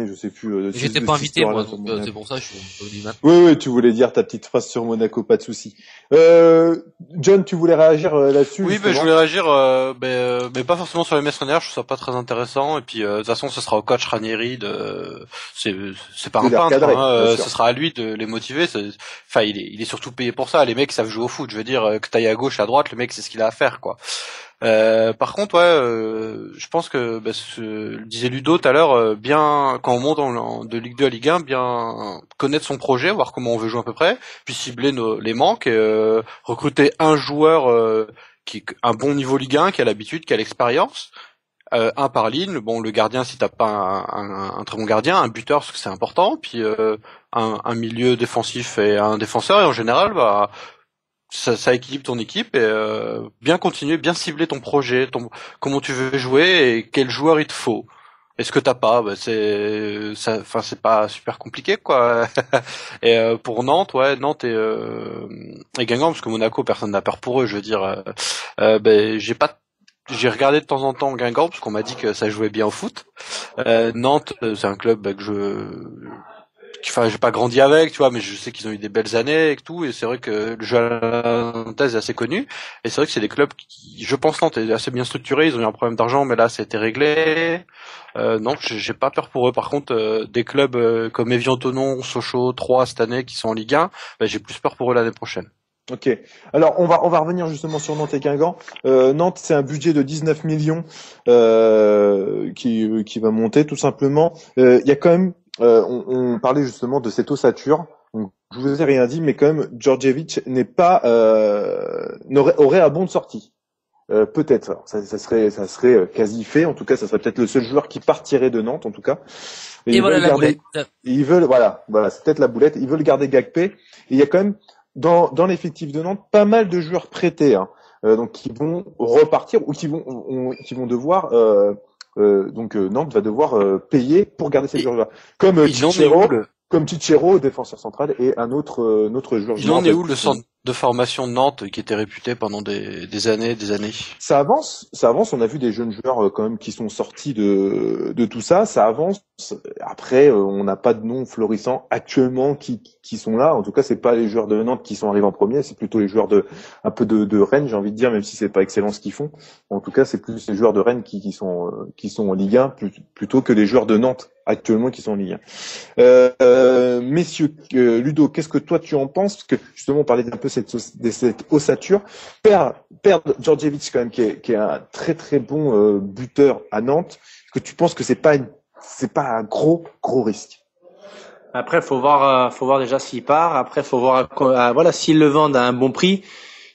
je sais plus. J'étais pas invité moi, donc c'est pour ça que je suis venu maintenant. Oui, tu voulais dire ta petite phrase sur Monaco, pas de souci. John, tu voulais réagir là-dessus? Oui, je voulais réagir, mais pas forcément sur les mercenaires, je trouve ça pas très intéressant. Et puis de toute façon, ce sera au coach Ranieri c'est pas un peintre, ce sera à lui de les motiver. Enfin, il est surtout payé pour ça. Les mecs savent jouer au foot. Je veux dire, que t'ailles à gauche, à droite, le mec c'est ce qu'il a à faire, quoi. Par contre, je pense que le disait Ludo tout à l'heure, bien quand on monte de Ligue 2 à Ligue 1, bien connaître son projet, voir comment on veut jouer à peu près, puis cibler les manques, et, recruter un joueur qui un bon niveau Ligue 1, qui a l'habitude, qui a l'expérience, un par ligne. Bon, le gardien si t'as pas un très bon gardien, un buteur parce que c'est important, puis un milieu défensif et un défenseur, et en général, ça équilibre ton équipe et bien continuer, bien cibler ton projet, comment tu veux jouer et quel joueur il te faut. Est-ce que t'as pas, c'est pas super compliqué, quoi. Et pour Nantes, Nantes et Guingamp, parce que Monaco, personne n'a peur pour eux. Je veux dire, j'ai regardé de temps en temps Guingamp parce qu'on m'a dit que ça jouait bien au foot. Nantes, c'est un club j'ai pas grandi avec, tu vois, mais je sais qu'ils ont eu des belles années et tout, et c'est vrai que le jeu à Nantes est assez connu, et c'est vrai que c'est des clubs qui, je pense, Nantes est assez bien structuré, ils ont eu un problème d'argent, mais là, ça a été réglé. Non, j'ai pas peur pour eux. Par contre, des clubs comme Évian-Thonon, Sochaux, Troyes cette année, qui sont en Ligue 1, j'ai plus peur pour eux l'année prochaine. Ok. Alors on va revenir justement sur Nantes et Guingamp. Nantes, c'est un budget de 19 millions qui va monter tout simplement. Il y a quand même on parlait justement de cette ossature. Donc, je vous ai rien dit, mais quand même, Djordjevic aurait un bon de sortie. Peut-être. Alors, ça serait quasi fait. En tout cas, ça serait peut-être le seul joueur qui partirait de Nantes, en tout cas. Et voilà la boulette. Ils veulent, voilà, c'est peut-être la boulette. Ils veulent garder Gakpé. Et il y a quand même dans l'effectif de Nantes pas mal de joueurs prêtés. Hein. donc qui vont repartir ou qui vont devoir Nantes va devoir payer pour garder ces joueurs-là. Comme Cicero, défenseur central, et un autre joueur. Il en est où le centre de formation de Nantes qui était réputé pendant des années, des années? Ça avance. On a vu des jeunes joueurs quand même qui sont sortis de tout ça. Ça avance. Après, on n'a pas de noms florissants actuellement qui sont là. En tout cas, c'est pas les joueurs de Nantes qui sont arrivés en premier. C'est plutôt les joueurs un peu de Rennes, j'ai envie de dire, même si c'est pas excellent ce qu'ils font. En tout cas, c'est plus les joueurs de Rennes qui sont en Ligue 1 plutôt que les joueurs de Nantes actuellement qui sont en Ligue 1. Messieurs, Ludo, qu'est-ce que toi tu en penses? Parce que justement, on parlait un peu de cette ossature. Perdre Djordjevic quand même, qui est un très très bon buteur à Nantes. Est-ce que tu penses que c'est pas un gros risque? Après, faut voir déjà s'il part. Après, faut voir, voilà, s'ils le vendent à un bon prix,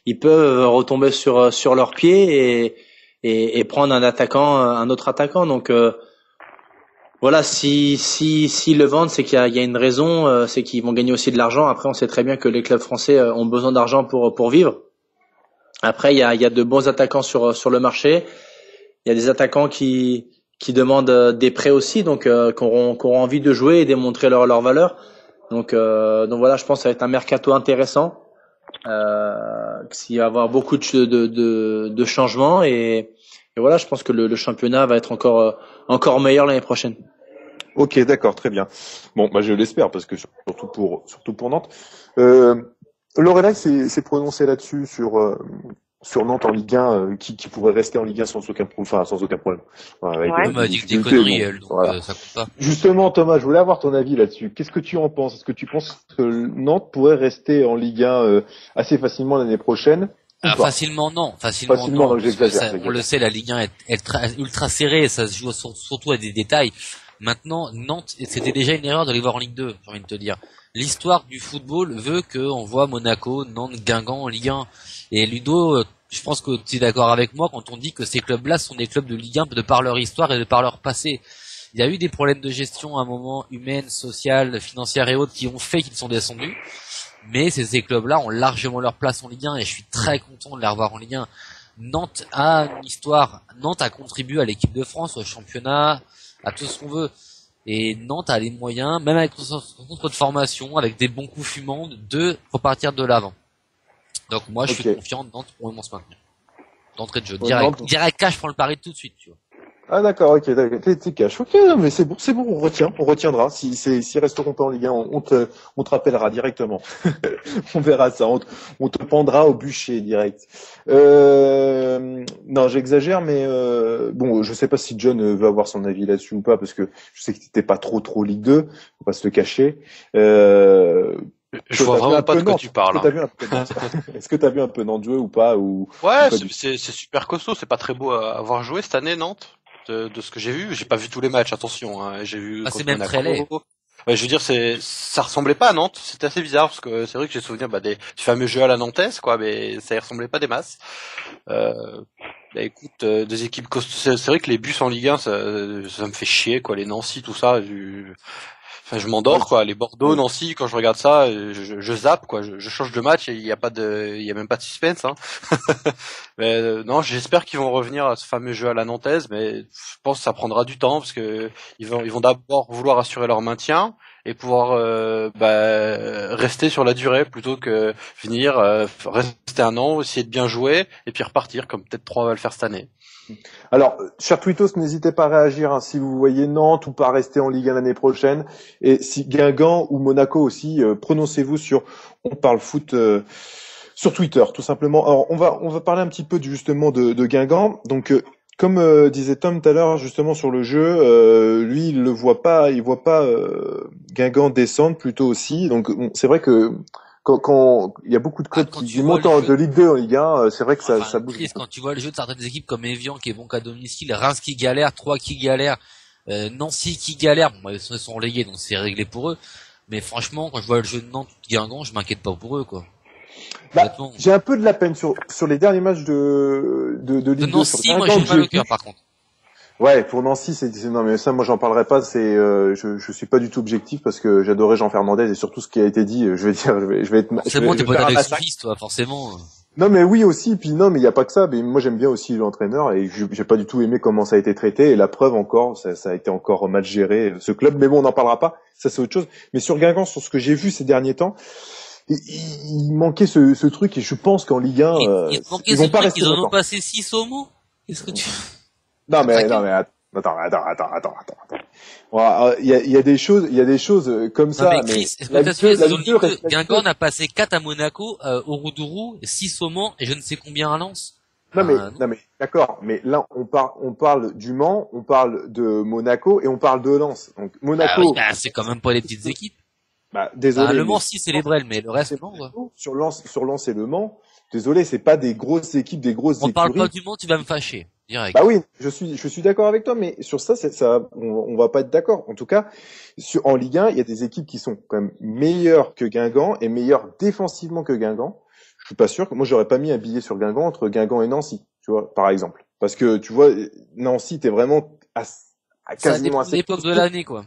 ils peuvent retomber sur leurs pieds et prendre un autre attaquant. Donc, voilà, s'ils le vendent, c'est qu'il y a une raison, c'est qu'ils vont gagner aussi de l'argent. Après, on sait très bien que les clubs français ont besoin d'argent pour vivre. Après, il y a de bons attaquants sur le marché. Il y a des attaquants qui demandent des prêts aussi, donc qui auront envie de jouer et démontrer leur valeur. Donc voilà, je pense que ça va être un mercato intéressant. S'il va y avoir beaucoup de changements et voilà, je pense que le championnat va être encore meilleur l'année prochaine. Ok, d'accord, très bien. Bon, je l'espère parce que surtout pour Nantes. Lorelai s'est prononcé là-dessus sur Nantes en Ligue 1 qui pourrait rester en Ligue 1 sans aucun problème. Elle m'a dit que des conneries, elle, donc voilà. Ça compte pas. Justement, Thomas, je voulais avoir ton avis là-dessus. Qu'est-ce que tu en penses? Est-ce que tu penses que Nantes pourrait rester en Ligue 1 assez facilement l'année prochaine? Facilement non. Donc, j'exagère. On le sait, la Ligue 1 est ultra serrée et ça se joue surtout à des détails. Maintenant, Nantes, c'était déjà une erreur de les voir en Ligue 2, j'ai envie de te dire. L'histoire du football veut qu'on voit Monaco, Nantes, Guingamp en Ligue 1. Et Ludo, je pense que tu es d'accord avec moi quand on dit que ces clubs-là sont des clubs de Ligue 1 de par leur histoire et de par leur passé. Il y a eu des problèmes de gestion à un moment, humaine, sociale, financière et autres, qui ont fait qu'ils sont descendus. Mais ces clubs-là ont largement leur place en Ligue 1 et je suis très content de les revoir en Ligue 1. Nantes a une histoire. Nantes a contribué à l'équipe de France, au championnat, à tout ce qu'on veut. Et Nantes a les moyens, même avec son centre de formation, avec des bons coups fumants, de repartir de l'avant. Donc moi, je suis confiant, Nantes pour le moment se maintenir. D'entrée de jeu. Direct cash, je prends le pari tout de suite, tu vois. Ah d'accord, ok, t'es cash. Ok, non, mais c'est bon, on retiendra. S'ils resteront pas en Ligue 1, on te rappellera directement. On verra ça, on te pendra au bûcher direct. Non, j'exagère, mais bon, je sais pas si John veut avoir son avis là-dessus ou pas, parce que je sais que t'étais pas trop Ligue 2, faut pas se le cacher. Je vois vraiment pas de quoi tu parles. Est-ce que t'as vu un peu Nantes jouer ou pas Ouais, c'est super costaud. C'est pas très beau à avoir joué cette année, Nantes. De ce que j'ai vu, j'ai pas vu tous les matchs, attention, hein. J'ai vu. C'est même très laid. Ouais, je veux dire, ça ressemblait pas à Nantes. C'était assez bizarre parce que c'est vrai que j'ai souvenir du fameux jeu à la nantaise, quoi, mais ça y ressemblait pas des masses. Écoute, des équipes costaudes. C'est vrai que les bus en Ligue 1, ça me fait chier, quoi, les Nancy, tout ça. Enfin, je m'endors, quoi. Les Bordeaux, Nancy, quand je regarde ça, je zappe, quoi. Je change de match et il y a même pas de suspense, hein. Mais non, j'espère qu'ils vont revenir à ce fameux jeu à la nantaise, mais je pense que ça prendra du temps parce que ils vont d'abord vouloir assurer leur maintien et pouvoir rester sur la durée plutôt que venir rester un an, essayer de bien jouer et puis repartir comme peut-être 3 va le faire cette année. Alors, cher Twitos, n'hésitez pas à réagir si vous voyez Nantes ou pas rester en Ligue 1 l'année prochaine. Et si Guingamp ou Monaco aussi, prononcez-vous sur On Parle Foot sur Twitter, tout simplement. Alors, on va parler un petit peu justement de Guingamp. Donc, comme disait Tom tout à l'heure, justement sur le jeu, lui, il voit pas Guingamp descendre plutôt aussi. Donc, c'est vrai que quand il y a beaucoup de clubs qui montent de Ligue 2 en Ligue 1, c'est vrai que ça bouge. Quand tu vois le jeu de certaines équipes comme Evian qui est bon qu'à domicile, Reims qui galère, Troyes qui galère, Nancy qui galère, bon, ils sont relégués donc c'est réglé pour eux. Mais franchement, quand je vois le jeu de Nantes ou de Guingamp, je m'inquiète pas pour eux, quoi. J'ai un peu de la peine sur les derniers matchs de Ligue 2. Nancy, moi j'ai mal au cœur par contre. Ouais, pour Nancy, non mais ça, moi j'en parlerai pas. Je suis pas du tout objectif parce que j'adorais Jean Fernandez et surtout ce qui a été dit. Je vais être. Forcément, t'es pas avec son fils, toi, forcément. Non mais oui aussi, puis non mais il y a pas que ça, mais moi j'aime bien aussi l'entraîneur et j'ai pas du tout aimé comment ça a été traité et la preuve encore, ça a été encore mal géré ce club, mais bon on n'en parlera pas, ça c'est autre chose. Mais sur Guingamp, sur ce que j'ai vu ces derniers temps, il manquait ce truc et je pense qu'en Ligue 1 il manquait ils vont pas rester ils en longtemps. ont passé 6 au mot. Qu'est-ce que tu Non mais attends. Voilà, il y a des choses comme ça, mais Chris, Guingamp a passé 4 à Monaco, au Roudourou, 6 au Mans et je ne sais combien à Lens. Non mais d'accord, mais là on parle du Mans, on parle de Monaco et on parle de Lens. Donc Monaco, c'est quand même pas les petites équipes. Désolé. Le Mans si c'est les Brels, mais le reste non. Quoi. Sur Lens et le Mans, désolé, c'est pas des grosses équipes, des grosses écuries. On parle pas du Mans, tu vas me fâcher. Direct. Bah oui, je suis d'accord avec toi, mais sur ça, on va pas être d'accord. En tout cas, en Ligue 1, il y a des équipes qui sont quand même meilleures que Guingamp et meilleures défensivement que Guingamp. Je suis pas sûr que moi j'aurais pas mis un billet sur Guingamp entre Guingamp et Nancy, tu vois, par exemple. Parce que tu vois, Nancy, t'es vraiment à quasiment à l'époque de l'année, quoi.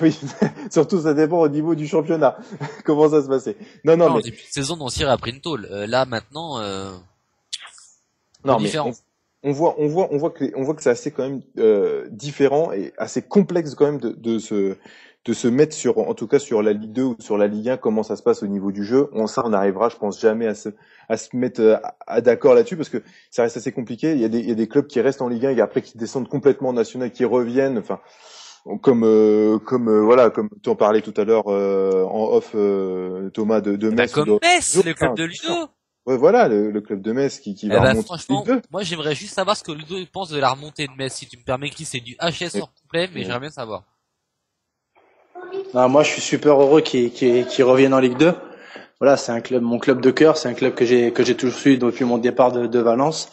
Oui, surtout ça dépend au niveau du championnat. Comment ça se passait. Non, mais depuis cette saison, Nancy a pris une tôle. Là maintenant, non mais différent. On voit que c'est assez quand même différent et assez complexe quand même de se mettre sur, en tout cas sur la Ligue 2 ou sur la Ligue 1, comment ça se passe au niveau du jeu. On arrivera, je pense, jamais à se mettre d'accord là-dessus parce que ça reste assez compliqué. Il y a des clubs qui restent en Ligue 1 et après qui descendent complètement en national, qui reviennent. Enfin, comme tu en parlais tout à l'heure en off, Thomas de Metz. Comme Metz, le club de Ludo. Ouais, voilà, le club de Metz qui va remonter. Franchement, moi j'aimerais juste savoir ce que Ludo pense de la remontée de Metz. Si tu me permets, Chris, c'est du HS hors complet, mais j'aimerais bien savoir. Non, moi je suis super heureux qu'il revienne en Ligue 2. Voilà, c'est mon club de cœur, c'est un club que j'ai toujours suivi depuis mon départ de Valence.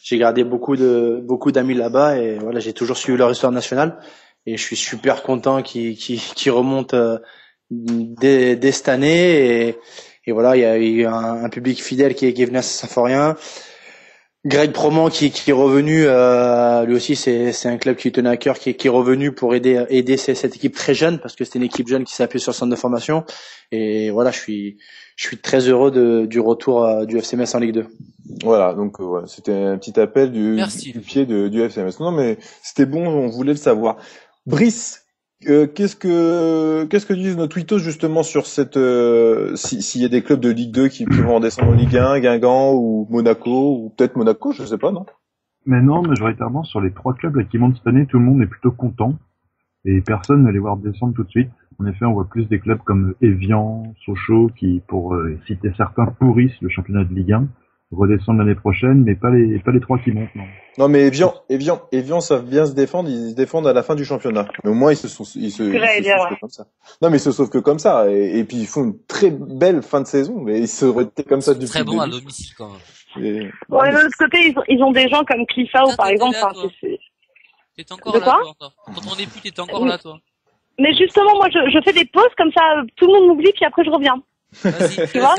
J'ai gardé beaucoup d'amis là-bas et voilà, j'ai toujours suivi leur histoire nationale et je suis super content qu'ils remontent dès cette année et voilà, il y a eu un public fidèle qui est venu à Saint-Symphorien. Greg Proman qui est revenu, lui aussi c'est un club qui tenait à cœur, qui est revenu pour aider cette équipe très jeune parce que c'était une équipe jeune qui s'est appuyée sur le centre de formation et voilà, je suis très heureux du retour du FC Metz en Ligue 2. Voilà, donc c'était un petit appel du pied du FC Metz. Non mais c'était bon, on voulait le savoir. Brice, qu'est-ce que disent nos tweetos justement sur cette s'il y a des clubs de Ligue 2 qui vont redescendre en Ligue 1, Guingamp ou Monaco ou peut-être Monaco, je sais pas, non? Mais non, majoritairement sur les 3 clubs là, qui montent cette année, tout le monde est plutôt content et personne ne les voit redescendre tout de suite. En effet, on voit plus des clubs comme Evian, Sochaux qui, pour citer certains, pourrissent le championnat de Ligue 1, redescendent l'année prochaine, mais pas les 3 qui montent, non. Non, mais Evian savent bien se défendre, ils se défendent à la fin du championnat. Mais au moins, ils se sauvent que comme ça. Non, mais ils se sauvent que comme ça, et puis ils font une très belle fin de saison, mais ils se retaient comme ça depuis très bon à domicile, quand même. Bon, et de l'autre côté, ils ont des gens comme Cliffao, par exemple, T'es encore là, toi. Quand on est plus, t'es encore là, toi. Mais justement, moi, je fais des pauses comme ça, tout le monde m'oublie, puis après je reviens. Vas-y, tu vois,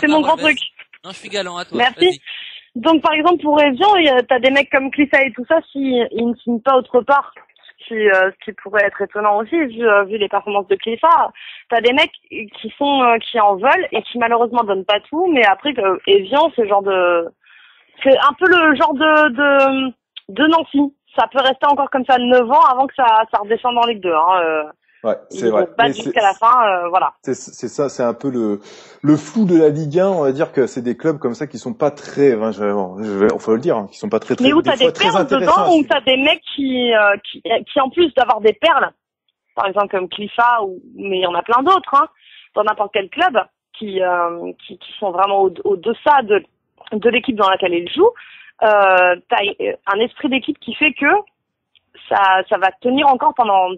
c'est mon grand truc. Non, je suis galant à toi. Merci. Donc, par exemple, pour Evian, t'as des mecs comme Clissa et tout ça, s'ils ne signent pas autre part, ce qui pourrait être étonnant aussi, vu les performances de Clissa, t'as des mecs qui en veulent et qui malheureusement donnent pas tout, mais après, Evian, c'est un peu le genre de Nancy. Ça peut rester encore comme ça 9 ans avant que ça redescende en Ligue 2, Ouais, c'est vrai. Ils jusqu'à la fin, voilà. C'est ça, c'est un peu le flou de la Ligue 1. On va dire que c'est des clubs comme ça qui sont pas très, faut le dire, qui sont pas très. Mais où t'as des perles dedans, où t'as des mecs qui en plus d'avoir des perles, par exemple comme Cliffa mais il y en a plein d'autres, dans n'importe quel club, qui sont vraiment au-deçà de l'équipe dans laquelle ils jouent. T'as un esprit d'équipe qui fait que ça va tenir encore pendant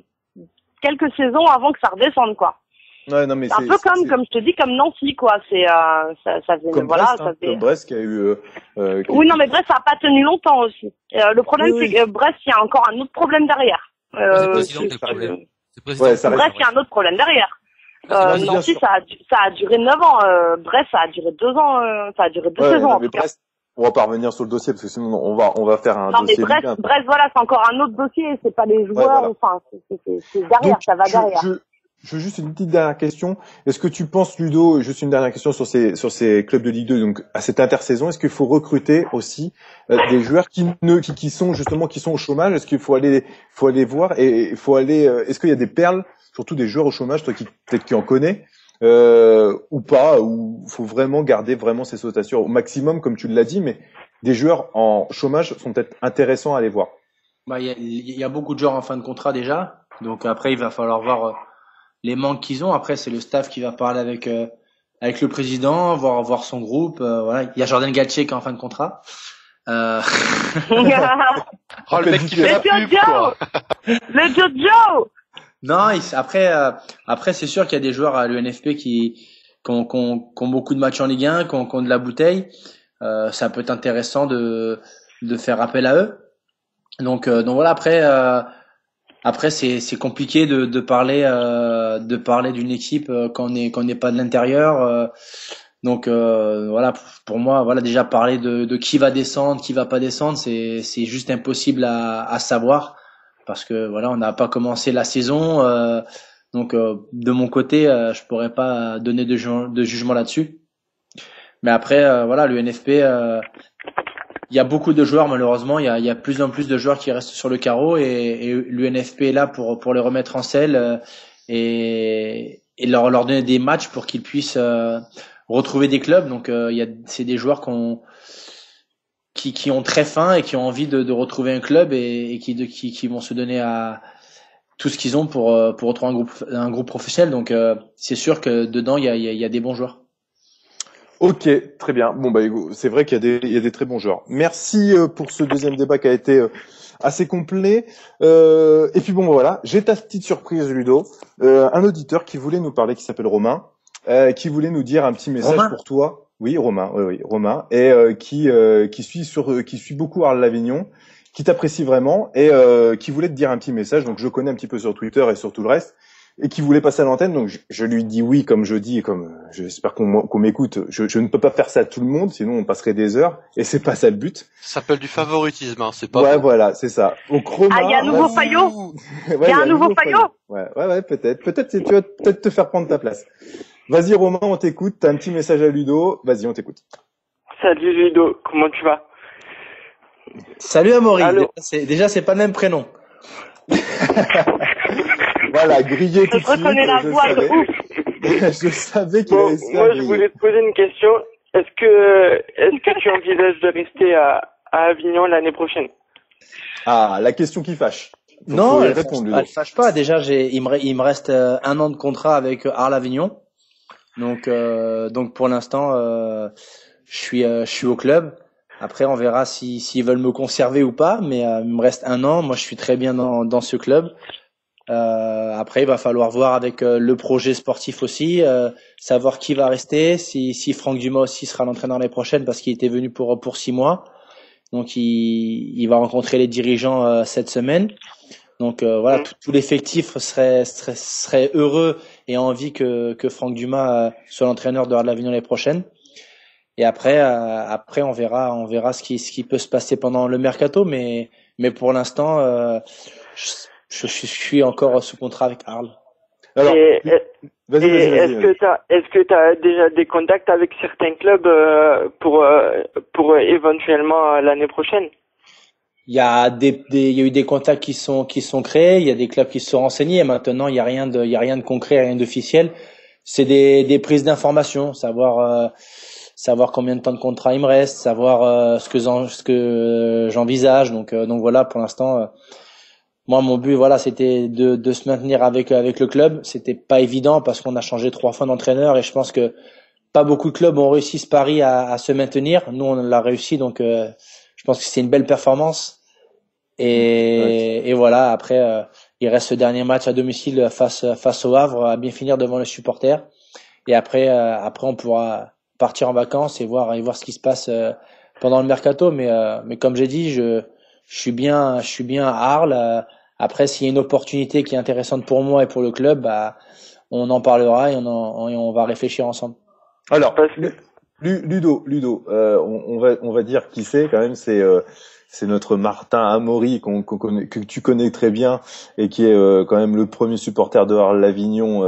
quelques saisons avant que ça redescende, quoi. Ouais, non, mais c'est un peu comme je te dis, comme Nancy, quoi. C'est ça faisait, comme voilà, Brest, comme Brest qui a eu. Oui, non, mais Brest ça a pas tenu longtemps aussi. Le problème c'est que Brest, il y a encore un autre problème derrière. Brest, il y a un autre problème derrière. Nancy, ça a duré 9 ans. Brest, ça a duré 2 ans. Ça a duré 2 saisons. En tout cas. On va pas revenir sur le dossier parce que sinon on va faire un dossier. Non, mais Brest, voilà, c'est encore un autre dossier. C'est pas les joueurs, enfin, c'est derrière, ça va derrière. Je veux juste une petite dernière question. Est-ce que tu penses, Ludo, juste une dernière question sur ces clubs de Ligue 2, donc à cette intersaison, est-ce qu'il faut recruter aussi des joueurs qui sont justement qui sont au chômage? Est-ce qu'il faut aller voir et est-ce qu'il y a des perles, surtout des joueurs au chômage, toi qui peut-être qui en connais ou pas, ou faut vraiment garder vraiment ces rotations au maximum comme tu l'as dit, mais des joueurs en chômage sont peut-être intéressants à aller voir. Bah il y a beaucoup de joueurs en fin de contrat déjà, donc après il va falloir voir les manques qu'ils ont. Après, c'est le staff qui va parler avec le président, voir son groupe. Voilà, il y a Jordan Galtier qui est en fin de contrat. Oh, le mec qui fait la pub, quoi. Le Jojo. Non, après c'est sûr qu'il y a des joueurs à l'UNFP qui ont beaucoup de matchs en Ligue 1, qui ont de la bouteille. Ça peut être intéressant de faire appel à eux. Donc voilà, après c'est compliqué de parler d'une équipe quand on n'est pas de l'intérieur. Donc voilà, pour moi, voilà, déjà parler de qui va descendre, qui va pas descendre, c'est juste impossible à savoir parce que voilà, on n'a pas commencé la saison. Donc de mon côté, je pourrais pas donner de jugement là-dessus. Mais après voilà, l'UNFP il y a beaucoup de joueurs, malheureusement. Il y a plus en plus de joueurs qui restent sur le carreau et l'UNFP est là pour les remettre en selle et leur donner des matchs pour qu'ils puissent retrouver des clubs. Donc c'est des joueurs qui ont très faim et qui ont envie de retrouver un club et qui vont se donner à tout ce qu'ils ont pour retrouver un groupe professionnel. Donc c'est sûr que dedans il y a des bons joueurs. Ok, très bien. Bon bah c'est vrai qu'il y a des très bons joueurs. Merci pour ce deuxième débat qui a été assez complet. Et puis bon voilà, j'ai ta petite surprise Ludo, un auditeur qui voulait nous parler, qui s'appelle Romain, qui voulait nous dire un petit message pour toi. Oui, Romain, oui, Romain, et qui suit beaucoup Arles Lavignon, qui t'apprécie vraiment et qui voulait te dire un petit message. Donc je connais un petit peu sur Twitter et sur tout le reste. Et qui voulait passer à l'antenne, donc je lui dis oui, comme je dis, comme j'espère qu'on m'écoute. Je ne peux pas faire ça à tout le monde, sinon on passerait des heures, et c'est pas ça le but. Ça s'appelle du favoritisme, hein, c'est pas. Ouais, bon. Voilà, c'est ça. Donc Romain, il y a un nouveau Fayot. Il y a un nouveau Fayot. Ouais, peut-être tu vas peut-être te faire prendre ta place. Vas-y Romain, on t'écoute. T'as un petit message à Ludo. Vas-y, on t'écoute. Salut Ludo, comment tu vas? Salut Amaury. Déjà c'est pas le même prénom. Voilà, grillé tout de suite. La voix de ouf. Je savais qu'il allait se faire moi, griller. je voulais te poser une question. Est-ce que tu envisages de rester à Avignon l'année prochaine? Ah, la question qui fâche. Non, elle fâche pas. Déjà, il me reste 1 an de contrat avec Arles Avignon. Donc pour l'instant, je suis au club. Après, on verra s'ils veulent me conserver ou pas. Mais il me reste 1 an. Moi, je suis très bien dans ce club. Après, il va falloir voir avec le projet sportif aussi, savoir qui va rester, si Franck Dumas aussi sera l'entraîneur l'année prochaine parce qu'il était venu pour 6 mois. Donc il va rencontrer les dirigeants cette semaine. Donc voilà, tout l'effectif serait heureux et a envie que Franck Dumas soit l'entraîneur de Arles Avignon l'année prochaine. Et après on verra ce qui peut se passer pendant le mercato, mais pour l'instant je suis encore sous contrat avec Arles. Alors, vas-y. Est-ce que t'as déjà des contacts avec certains clubs pour éventuellement l'année prochaine? Il y a eu des contacts qui sont créés, il y a des clubs qui se sont renseignés. Et maintenant, il y a rien de concret, rien d'officiel. C'est des prises d'informations, savoir combien de temps de contrat il me reste, savoir ce que j'envisage. Donc voilà, pour l'instant. Moi, mon but, voilà, c'était de se maintenir avec le club. C'était pas évident parce qu'on a changé 3 fois d'entraîneur et je pense que pas beaucoup de clubs ont réussi ce pari à se maintenir. Nous, on l'a réussi, donc je pense que c'est une belle performance. Et voilà. Après, il reste ce dernier match à domicile face au Havre à bien finir devant les supporters. Et après, on pourra partir en vacances et voir ce qui se passe pendant le mercato. Mais comme j'ai dit, je suis bien à Arles. Après, s'il y a une opportunité qui est intéressante pour moi et pour le club, on en parlera et on va réfléchir ensemble. Alors, Ludo, on va dire qui c'est quand même. c'est notre Martin Amaury que tu connais très bien et qui est quand même le premier supporter de Arles-Lavignon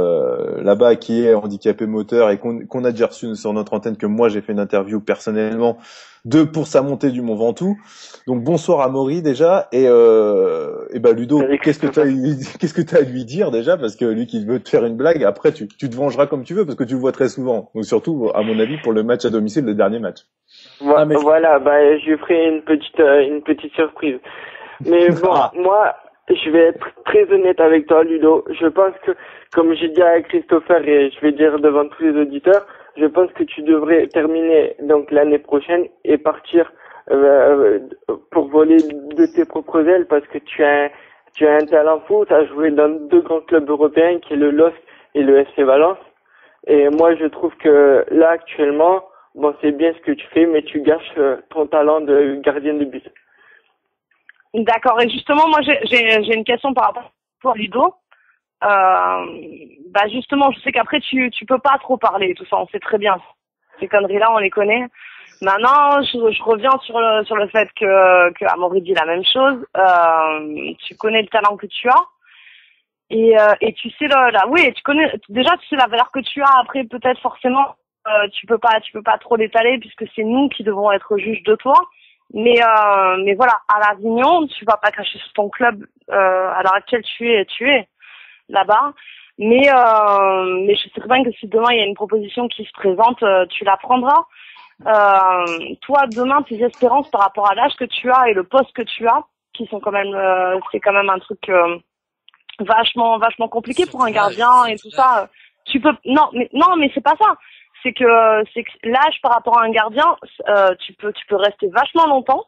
là-bas, qui est handicapé moteur et qu'on a déjà reçu sur notre antenne, que moi j'ai fait une interview personnellement pour sa montée du Mont Ventoux. Donc bonsoir Amaury déjà, et bah Ludo, qu'est-ce que t'as à lui dire déjà, parce que lui qui veut te faire une blague, après tu te vengeras comme tu veux parce que tu le vois très souvent. Donc surtout à mon avis pour le match à domicile, le dernier match. Voilà, bah je ferai une petite surprise. Mais bon, moi je vais être très honnête avec toi Ludo, je pense que, comme j'ai dit à Christopher et je vais dire devant tous les auditeurs, je pense que tu devrais terminer donc l'année prochaine et partir pour voler de tes propres ailes, parce que tu as un talent fou, tu as joué dans 2 grands clubs européens qui est le LOSC et le FC Valence. Et moi je trouve que là actuellement, bon c'est bien ce que tu fais, mais tu gâches ton talent de gardien de but. D'accord, et justement moi j'ai une question par rapport à Ludo. Bah justement, je sais qu'après tu peux pas trop parler, tout ça, on sait très bien. Ces conneries-là, on les connaît. Maintenant, je reviens sur le fait que Amaury dit la même chose. Tu connais le talent que tu as et tu sais tu connais déjà, tu sais la valeur que tu as. Après, peut-être forcément, tu peux pas trop l'étaler puisque c'est nous qui devons être juges de toi. Mais voilà, à l'Avignon, tu vas pas cracher sur ton club. À l'heure actuelle, tu es là-bas. Mais je sais très bien que si demain il y a une proposition qui se présente, tu la prendras. Toi, demain, tes espérances par rapport à l'âge que tu as et le poste que tu as, qui sont quand même, c'est quand même un truc vachement compliqué pour un gardien et tout ça. Tu peux, non, mais c'est pas ça. C'est que l'âge par rapport à un gardien, tu peux rester vachement longtemps.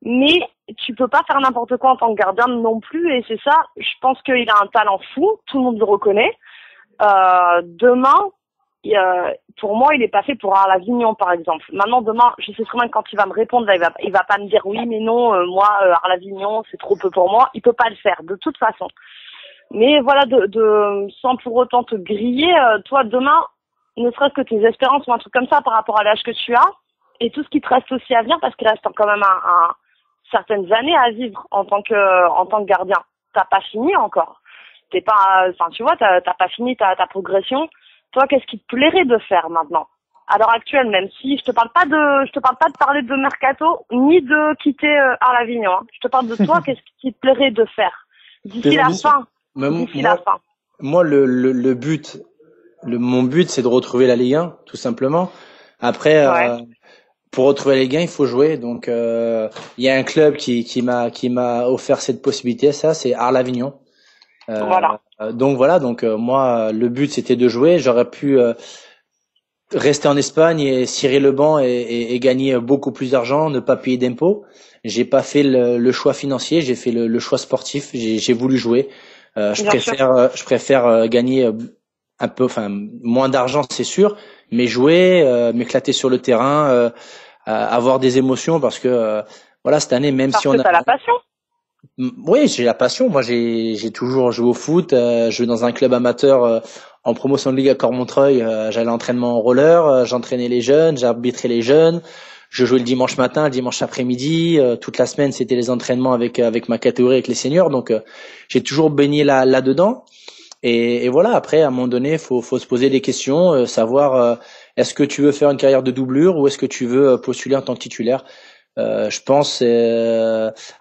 Mais tu peux pas faire n'importe quoi en tant que gardien non plus, et c'est ça, je pense qu'il a un talent fou, tout le monde le reconnaît. Demain, pour moi, il est pas fait pour Arles-Lavignon, par exemple. Maintenant, demain, je sais très bien que quand il va me répondre, là, il va pas me dire oui, mais non, moi, Arles-Lavignon, c'est trop peu pour moi. Il peut pas le faire, de toute façon. Mais voilà, sans pour autant te griller, toi, demain, ne serait-ce que tes espérances ou un truc comme ça par rapport à l'âge que tu as, et tout ce qui te reste aussi à venir, parce qu'il reste quand même certaines années à vivre en tant que gardien. T'as pas fini encore. Tu vois, t'as pas fini ta progression. Toi, qu'est-ce qui te plairait de faire maintenant? À l'heure actuelle, même si je te parle pas de parler de mercato, ni de quitter Arles-Lavignon, hein. Je te parle de toi, qu'est-ce qui te plairait de faire? D'ici la fin. Moi, le but, mon but, c'est de retrouver la Ligue 1, tout simplement. Après, pour retrouver les gains, il faut jouer. Donc, il y a un club qui m'a offert cette possibilité. Ça, c'est Arles-Lavignon. Voilà. Donc voilà. Donc moi, le but c'était de jouer. J'aurais pu rester en Espagne et cirer le banc et gagner beaucoup plus d'argent, ne pas payer d'impôts. J'ai pas fait le choix financier. J'ai fait le choix sportif. J'ai voulu jouer. Je préfère gagner un peu, moins d'argent, c'est sûr, mais jouer, m'éclater sur le terrain. Avoir des émotions, parce que voilà, cette année, même si on a t'as la passion. Oui, j'ai la passion. Moi, j'ai toujours joué au foot. Je jouais dans un club amateur en promotion de ligue à Cormontreuil. J'allais à l'entraînement en roller, j'entraînais les jeunes, j'arbitrais les jeunes. Je jouais le dimanche matin, le dimanche après-midi. Toute la semaine, c'était les entraînements avec ma catégorie, avec les seniors. Donc, j'ai toujours baigné là-dedans. Et voilà, après, à un moment donné, faut se poser des questions, savoir est-ce que tu veux faire une carrière de doublure ou est-ce que tu veux postuler en tant que titulaire. Je pense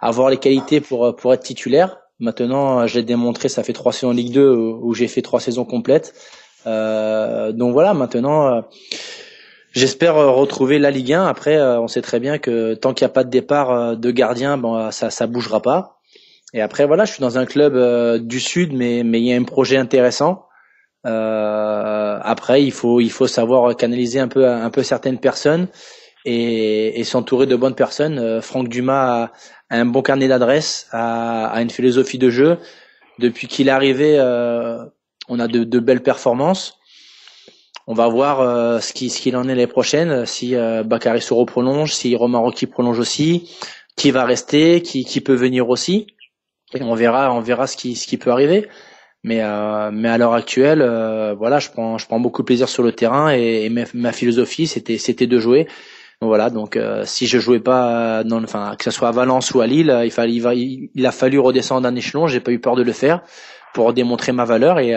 avoir les qualités pour être titulaire. Maintenant, je l'ai démontré, ça fait 3 saisons en Ligue 2 où j'ai fait 3 saisons complètes. Donc voilà, maintenant, j'espère retrouver la Ligue 1. Après, on sait très bien que tant qu'il n'y a pas de départ de gardien, ça bougera pas. Et après, voilà, je suis dans un club du Sud, mais il y a un projet intéressant. Après, il faut savoir canaliser un peu certaines personnes et s'entourer de bonnes personnes. Franck Dumas a un bon carnet d'adresses, a une philosophie de jeu. Depuis qu'il est arrivé, on a de belles performances. On va voir ce qu'il en est les prochaines. Si Bakary Soro prolonge, si Romain Rocky prolonge aussi, qui va rester, qui peut venir aussi. Et on verra ce qui peut arriver. Mais à l'heure actuelle, voilà, je prends beaucoup de plaisir sur le terrain et ma philosophie c'était de jouer. Voilà, donc si je jouais pas que ce soit à Valence ou à Lille, il a fallu redescendre d'un échelon. J'ai pas eu peur de le faire pour démontrer ma valeur et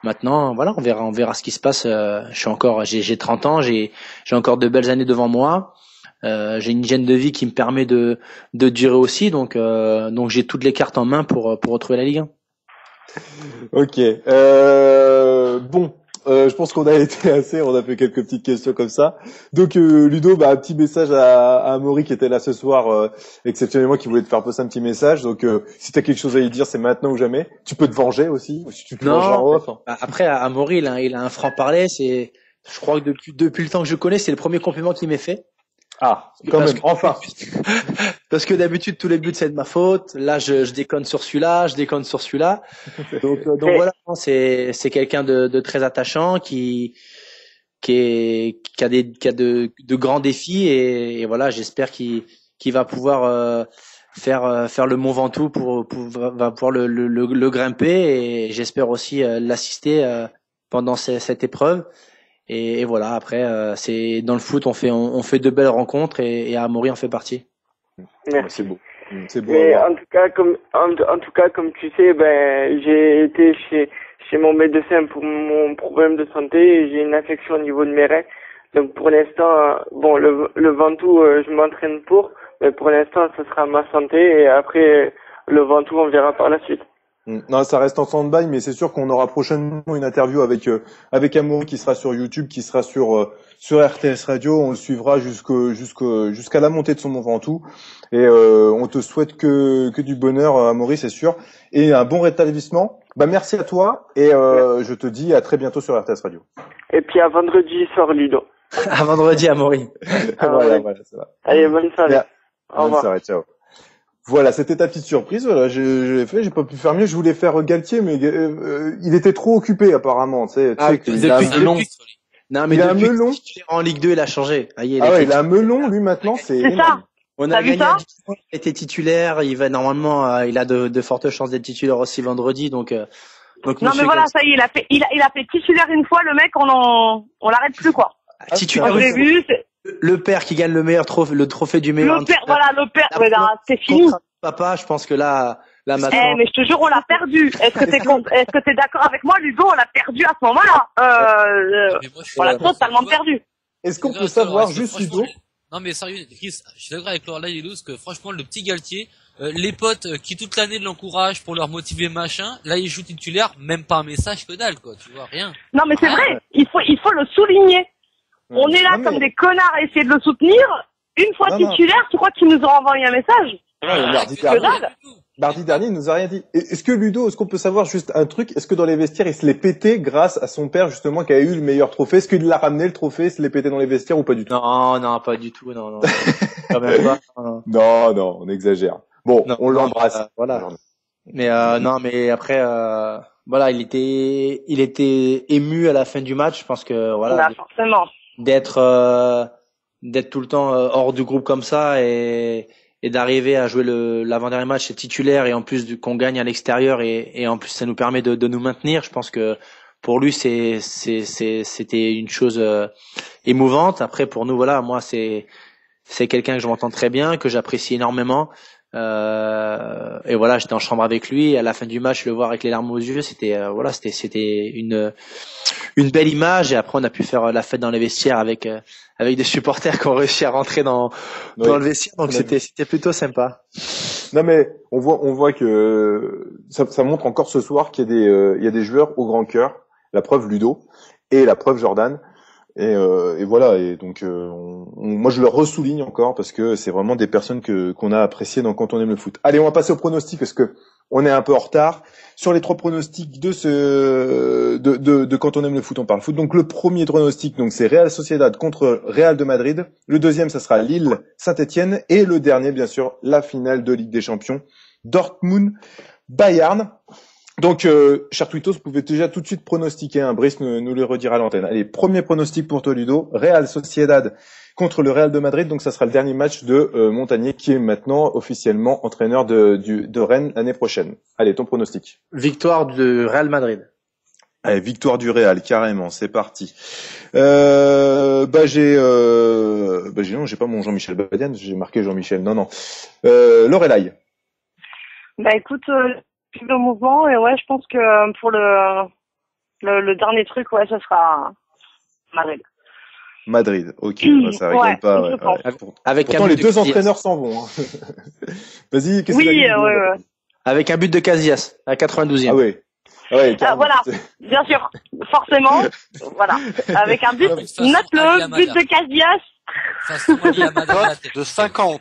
maintenant voilà, on verra ce qui se passe. J'ai 30 ans, j'ai encore de belles années devant moi. J'ai une hygiène de vie qui me permet de durer aussi, donc j'ai toutes les cartes en main pour retrouver la Ligue 1. Ok. Bon. Je pense qu'on a été assez, on a fait quelques petites questions comme ça. Donc Ludo, un petit message à Amaury qui était là ce soir, exceptionnellement, qui voulait te faire passer un petit message. Donc si t'as quelque chose à lui dire, c'est maintenant ou jamais. Tu peux te venger aussi, si tu te venges en off. Après, Amaury, il a un franc-parler. Je crois que depuis le temps que je connais, c'est le premier compliment qu'il m'ait fait. Ah, quand même, enfin. Parce que d'habitude, tous les buts, c'est de ma faute. Là, je déconne sur celui-là, Donc voilà, c'est quelqu'un de très attachant qui a de grands défis et voilà, j'espère qu'il va pouvoir faire le Mont Ventoux va pouvoir le grimper et j'espère aussi l'assister pendant cette épreuve. Et voilà, après, c'est dans le foot, on fait de belles rencontres et Amaury en fait partie. Merci. C'est beau. Mais en tout cas, comme tu sais, j'ai été chez mon médecin pour mon problème de santé et j'ai une infection au niveau de mes reins. Donc pour l'instant, le Ventoux, je m'entraîne mais pour l'instant, ce sera ma santé et après le Ventoux, on verra par la suite. Non, ça reste en stand-by, mais c'est sûr qu'on aura prochainement une interview avec Amaury qui sera sur YouTube, qui sera sur RTS Radio. On le suivra jusqu'à la montée de son Mont Ventoux. Et on te souhaite que du bonheur, Amaury, c'est sûr, et un bon rétablissement. Merci à toi et je te dis à très bientôt sur RTS Radio. Et puis à vendredi soir, Ludo. À vendredi, Amaury. Voilà, ça va. Allez, bonne soirée. Au revoir. Bonne soirée, ciao. Voilà, c'était ta petite surprise. Voilà, j'ai pas pu faire mieux. Je voulais faire Galtier, mais il était trop occupé apparemment. Tu sais il a un melon. Non, mais il a un melon. En Ligue 2, il a changé. Il a un melon, lui maintenant. C'est ça. On a gagné. Il était titulaire. Il va normalement, il a de fortes chances d'être titulaire aussi vendredi. Donc non, mais voilà, ça y est, il a fait titulaire une fois. Le mec, on l'arrête plus quoi. Titulaire. J'ai vu. Le père qui gagne le trophée du meilleur. Le père, c'est fini. Papa, je pense que là maintenant. Mais je te jure, on l'a perdu. Est-ce que t'es d'accord avec moi, Ludo? On l'a perdu à ce moment-là. On l'a totalement perdu. Est-ce qu'on peut savoir juste Ludo? Non mais sérieux, Chris, je suis d'accord avec Laura Ludo, parce que franchement, le petit Galtier, les potes qui toute l'année l'encouragent pour leur motiver machin, là il joue titulaire, même pas un message, que dalle quoi, tu vois, rien. Non mais c'est vrai, il faut le souligner. On est là comme des connards à essayer de le soutenir. Une fois titulaire, tu crois qu'il nous a envoyé un message? Mardi dernier, il nous a rien dit. Est-ce qu'on peut savoir juste un truc? Est-ce que dans les vestiaires, il se l'est pété grâce à son père, justement, qui a eu le meilleur trophée? Est-ce qu'il l'a ramené, le trophée, il se l'est pété dans les vestiaires ou pas du tout? Non, pas du tout, non. Quand même pas. Non, on exagère. Bon, on l'embrasse. Voilà. Mais non, mais après, voilà, il était ému à la fin du match. Je pense que voilà. Forcément. D'être tout le temps hors du groupe comme ça et d'arriver à jouer l'avant-dernier match titulaire et en plus qu'on gagne à l'extérieur et en plus ça nous permet de nous maintenir. Je pense que pour lui c'était une chose émouvante. Après pour nous voilà, moi c'est quelqu'un que je m'entends très bien, que j'apprécie énormément. Et voilà, j'étais en chambre avec lui et à la fin du match le voir avec les larmes aux yeux, c'était une belle image. Et après on a pu faire la fête dans les vestiaires avec des supporters qui ont réussi à rentrer dans le vestiaire, donc c'était plutôt sympa. Non mais on voit que ça montre encore ce soir qu'il y a des joueurs au grand cœur, la preuve Ludo et la preuve Jordan. Et voilà, et donc moi je le ressouligne encore parce que c'est vraiment des personnes qu'on a appréciées dans Quand on aime le foot. Allez, on va passer au pronostic parce que on est un peu en retard sur les 3 pronostics de Quand on aime le foot, on parle foot. Donc le premier pronostic, donc c'est Real Sociedad contre Real de Madrid. Le deuxième, ça sera Lille Saint-Etienne et le dernier, bien sûr, la finale de Ligue des Champions, Dortmund Bayern. Donc, cher Twittos, vous pouvez déjà tout de suite pronostiquer, Brice nous le redira à l'antenne. Allez, premier pronostic pour toi, Ludo. Real Sociedad contre le Real de Madrid. Donc, ça sera le dernier match de Montagnier, qui est maintenant officiellement entraîneur de Rennes l'année prochaine. Allez, ton pronostic. Victoire de Real Madrid. Allez, victoire du Real, carrément, c'est parti. J'ai pas mon Jean-Michel Badian, j'ai marqué Jean-Michel. Non. Lorelai. Bah écoute, le mouvement, et ouais, je pense que pour le dernier truc, ouais, ça sera Madrid. Madrid, ok, ça rigole pas. Ouais. Pourtant, les deux entraîneurs s'en vont. Hein. Vas-y, qu'est-ce que tu as dit ouais. Avec un but de Casillas, à 92e. Ah oui. Ouais, voilà, bien sûr, forcément, voilà, avec un but, note-le, but de Casillas. De 50.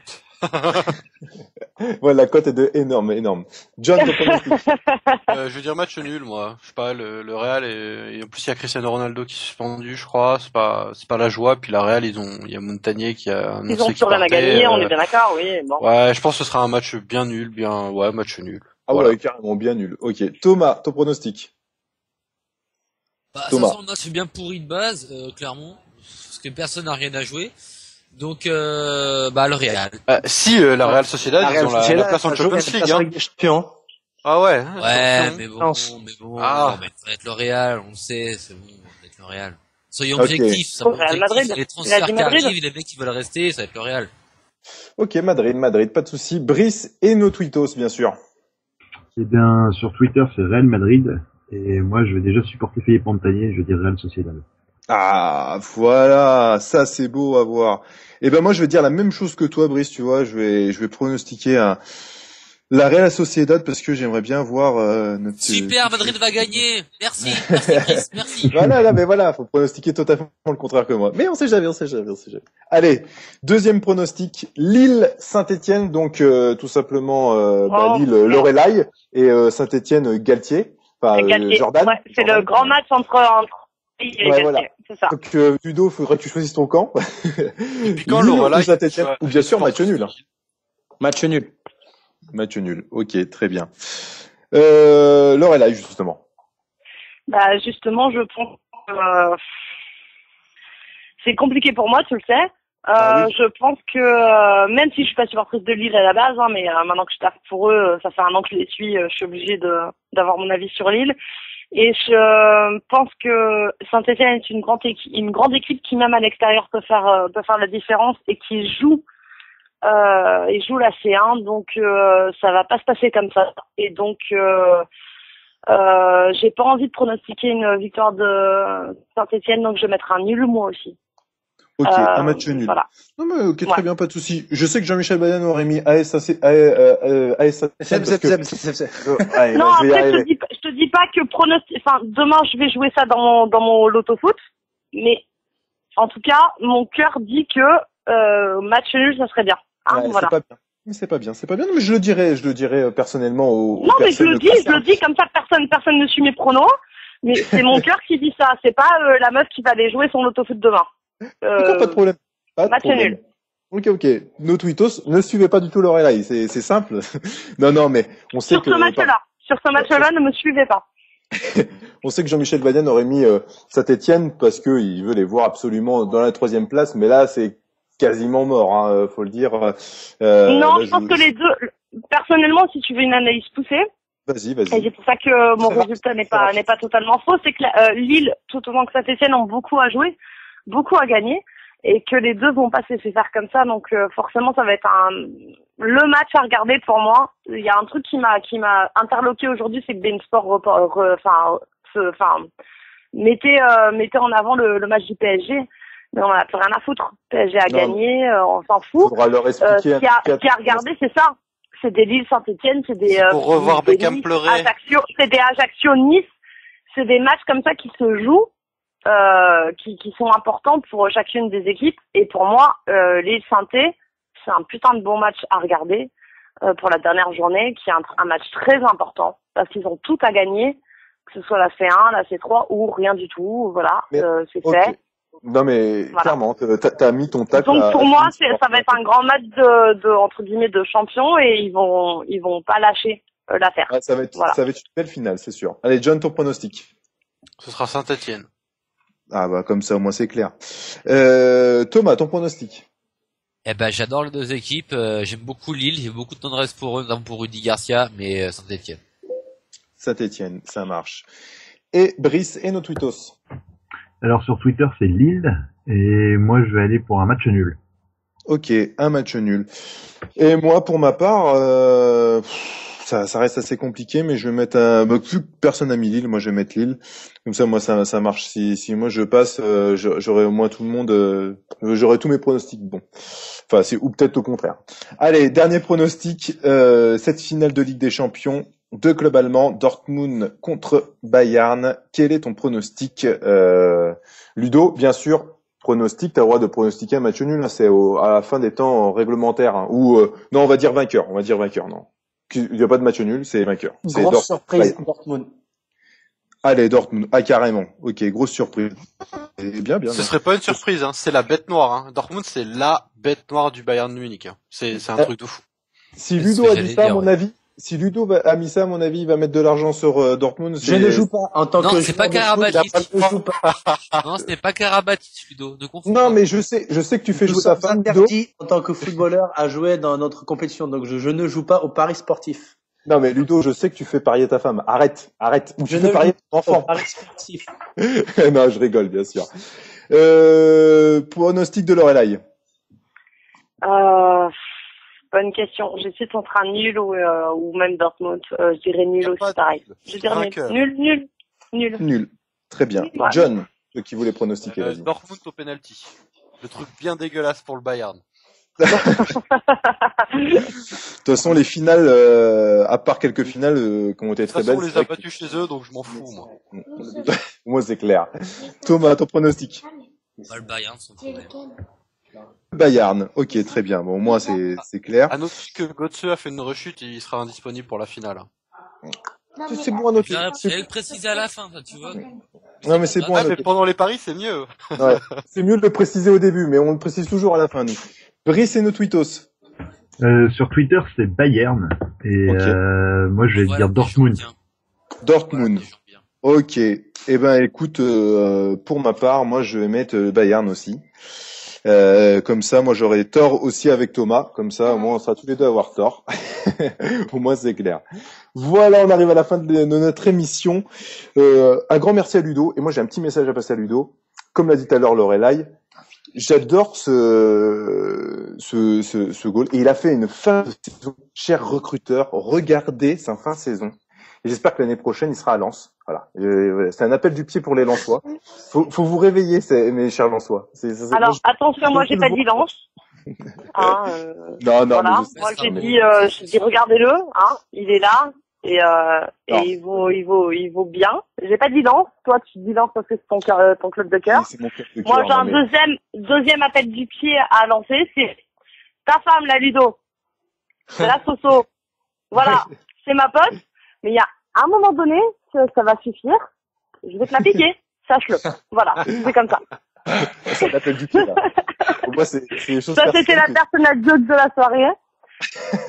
Ouais, la cote est de énorme. John, je veux dire match nul, moi. Je sais pas, le Real et en plus il y a Cristiano Ronaldo qui est suspendu, je crois. C'est pas la joie. Puis la Real, il y a Montagnier qui a annoncé ils ont plus rien à gagner, on est bien d'accord, oui. Bon. Ouais, je pense que ce sera un match bien nul, match nul. Ah voilà. Ouais, carrément bien nul. Ok, Thomas, ton pronostic. Thomas. Ça sent le match bien pourri de base, clairement, parce que personne n'a rien à jouer. Donc, le Real. Si, la Real Sociedad, ils ont la place en Champions League, hein. Ah ouais. Ouais, mais bon, ça va être le Real, on le sait, c'est bon, ça va être le Real. Soyons objectifs, ça va être Madrid. Les transferts qui arrivent, les mecs qui veulent rester, ça va être le Real. Ok, Madrid, pas de souci. Brice et nos tweetos, bien sûr. Eh bien, sur Twitter, c'est Real Madrid, et moi, je vais déjà supporter Philippe Montagnier, je vais dire Real Sociedad. Ah, voilà, ça c'est beau à voir. Et ben moi je vais dire la même chose que toi, Brice, tu vois, je vais pronostiquer la Real Sociedad parce que j'aimerais bien voir notre Super, Madrid va gagner. Merci Brice, merci. Voilà, faut pronostiquer totalement le contraire que moi. Mais on sait jamais. Allez, deuxième pronostic, Lille Saint-Étienne, donc tout simplement Lille Lorelai et Saint-Étienne Galtier, Jordan. Ouais, c'est le grand match entre ouais, voilà. C'est ça. Donc Ludo, faudrait que tu choisisses ton camp. Et puis quand Lorelai, ou bien sûr match nul. Match nul. Ok, très bien. Lorelai, justement. Bah justement, je pense que c'est compliqué pour moi, tu le sais. Oui. Je pense que même si je suis pas supportrice de Lille à la base, mais maintenant que je tape pour eux, ça fait un an que je les suis, je suis obligée d'avoir mon avis sur Lille. Et je pense que Saint-Étienne est une grande équipe qui même à l'extérieur peut faire la différence et qui joue la C1, donc ça va pas se passer comme ça. Et donc j'ai pas envie de pronostiquer une victoire de Saint-Étienne, donc je vais mettre un nul moi aussi. Ok, un match nul. Voilà. Non mais ok, très bien, pas de souci. Je sais que Jean-Michel Badian aurait mis ASAC. Non, après je te dis pas que demain je vais jouer ça dans mon loto-foot, mais en tout cas mon cœur dit que match nul ça serait bien. Voilà. C'est pas bien. Non, mais je le dirai personnellement aux non, mais je le dis comme ça, personne ne suit mes pronos, mais c'est mon cœur qui dit ça, c'est pas la meuf qui va aller jouer son loto-foot demain. D'accord, pas de problème. Match nul. Ok. Nos tweetos, ne suivez pas du tout Lorelai, c'est simple. non, mais on sait que... Sur ce match-là, ne me suivez pas. On sait que Jean-Michel Badian aurait mis Saint-Étienne parce que il veut les voir absolument dans la 3e place, mais là, c'est quasiment mort, hein, faut le dire. Non, je pense que les deux, personnellement, si tu veux une analyse poussée, Vas-y. Et c'est pour ça que mon résultat n'est pas totalement faux, c'est que Lille, tout autant que Saint-Étienne, ont beaucoup à jouer, beaucoup à gagner, et que les deux vont pas se laisser faire comme ça, donc forcément ça va être le match à regarder pour moi. Il y a un truc qui m'a interloqué aujourd'hui, c'est que BeIN Sport mettez en avant le match du PSG. Mais on n'a plus rien à foutre. PSG a gagné, on s'en fout. Faudra leur expliquer. Ce qu'il y a à regarder, c'est ça. C'est des Lille Saint-Étienne, c'est des pour revoir Beckham pleurer. C'est des Ajaccio Nice, c'est des matchs comme ça qui se jouent, qui sont importants pour chacune des équipes. Et pour moi, Lille Saint-Étienne, c'est un putain de bon match à regarder pour la dernière journée, qui est un match très important parce qu'ils ont tout à gagner, que ce soit la C1, la C3 ou rien du tout. Voilà, c'est fait. Non mais voilà. Clairement, t'as mis ton tacle. Donc pour moi, ça va être un grand match de entre guillemets de champions et ils vont pas lâcher l'affaire. Ouais, ça va être une belle finale, c'est sûr. Allez, John, ton pronostic. Ce sera Saint-Étienne. Ah bah comme ça au moins c'est clair. Thomas, ton pronostic. Eh ben j'adore les deux équipes. J'aime beaucoup Lille, j'ai beaucoup de tendresse pour eux, notamment pour Rudy Garcia, mais Saint-Étienne. Saint-Étienne, ça marche. et Brice et nos tweetos. Alors sur Twitter c'est Lille et moi je vais aller pour un match nul. Ok, un match nul. Et moi pour ma part, ça reste assez compliqué, mais je vais mettre vu que personne n'a mis Lille, moi je vais mettre Lille. Comme ça, moi ça marche. Si moi je passe, j'aurai au moins tout le monde, j'aurai tous mes pronostics bons. Enfin, ou peut-être au contraire. Allez, dernier pronostic, cette finale de Ligue des Champions, deux clubs allemands, Dortmund contre Bayern. Quel est ton pronostic, Ludo? Bien sûr, pronostic, t'as le droit de pronostiquer un match nul, hein, c'est à la fin des temps réglementaires, hein, ou non, on va dire vainqueur, non. Il n'y a pas de match nul, c'est vainqueur. Grosse surprise, Dortmund. Allez, Dortmund. Ah, carrément. Ok, grosse surprise. Et bien. Ce serait pas une surprise, hein. C'est la bête noire, hein. Dortmund, c'est la bête noire du Bayern de Munich, hein. C'est un truc de fou. Si Ludo a dit ça, à mon avis, a mis ça, à mon avis, il va mettre de l'argent sur Dortmund. Je ne joue pas en tant que. Non, c'est pas Karabatic. Non, ce n'est pas Karabatic, Ludo. Non, mais je sais que tu fais jouer ta femme. Interdit en tant que footballeur à jouer dans notre compétition, donc je ne joue pas au pari sportif. Non, mais Ludo, je sais que tu fais parier ta femme. Arrête. Ou tu fais parier ton enfant. Pari sportif. Non, je rigole, bien sûr. Pronostic de Lorelai. Bonne question. J'hésite entre un nul ou même Dortmund. Je dirais nul aussi, pareil. Je dirais nul. Nul. Très bien. Ouais. John, qui voulait pronostiquer. Dortmund au penalty. Le truc bien dégueulasse pour le Bayern. De toute façon, les finales, à part quelques finales qui ont été très belles. De toute façon, on les a battus chez eux, donc je m'en fous, moi. Moi, c'est clair. Thomas, ton pronostic? Le Bayern, son problème. Bayern, ok, très bien. Bon, moi, c'est clair. À noter que Götze a fait une rechute et il sera indisponible pour la finale. C'est bon à noter. J'allais le préciser à la fin, ça, tu vois. Non, mais c'est bon à noter. Mais pendant les paris, c'est mieux. Ouais. C'est mieux de le préciser au début, mais on le précise toujours à la fin, nous. Brice et nos tweetos. Sur Twitter, c'est Bayern. Et moi, je vais dire Dortmund. Dortmund. Ok. Eh ben, écoute, pour ma part, moi, je vais mettre Bayern aussi. Comme ça, moi, j'aurai tort aussi avec Thomas. Comme ça, au moins, on sera tous les deux à avoir tort. Au moins, c'est clair. Voilà, on arrive à la fin de notre émission. Un grand merci à Ludo. Et moi, j'ai un petit message à passer à Ludo. Comme l'a dit tout à l'heure Lorelai, j'adore ce goal. Et il a fait une fin de saison. Cher recruteur, regardez sa fin de saison. Et j'espère que l'année prochaine, il sera à Lens. Voilà. C'est un appel du pied pour les Lensois. Faut vous réveiller, mes chers Lensois. Alors, attention, moi, j'ai pas dit Lens. Non, voilà. Mais moi, j'ai dit, regardez-le, hein. Il est là. Et il vaut bien. J'ai pas dit Lens. Toi, tu dis Lens parce que c'est ton club de cœur. Oui, moi, j'ai un deuxième appel du pied à lancer. C'est ta femme, la Ludo. C'est la Soso. Voilà. C'est ma pote. Mais il y a un moment donné, ça va suffire. Je vais te la piquer. Sache-le. Voilà. C'est comme ça. Ça t'appelle du pied, là. Pour moi, c'est les choses. Ça, c'était la personnage joke de la soirée.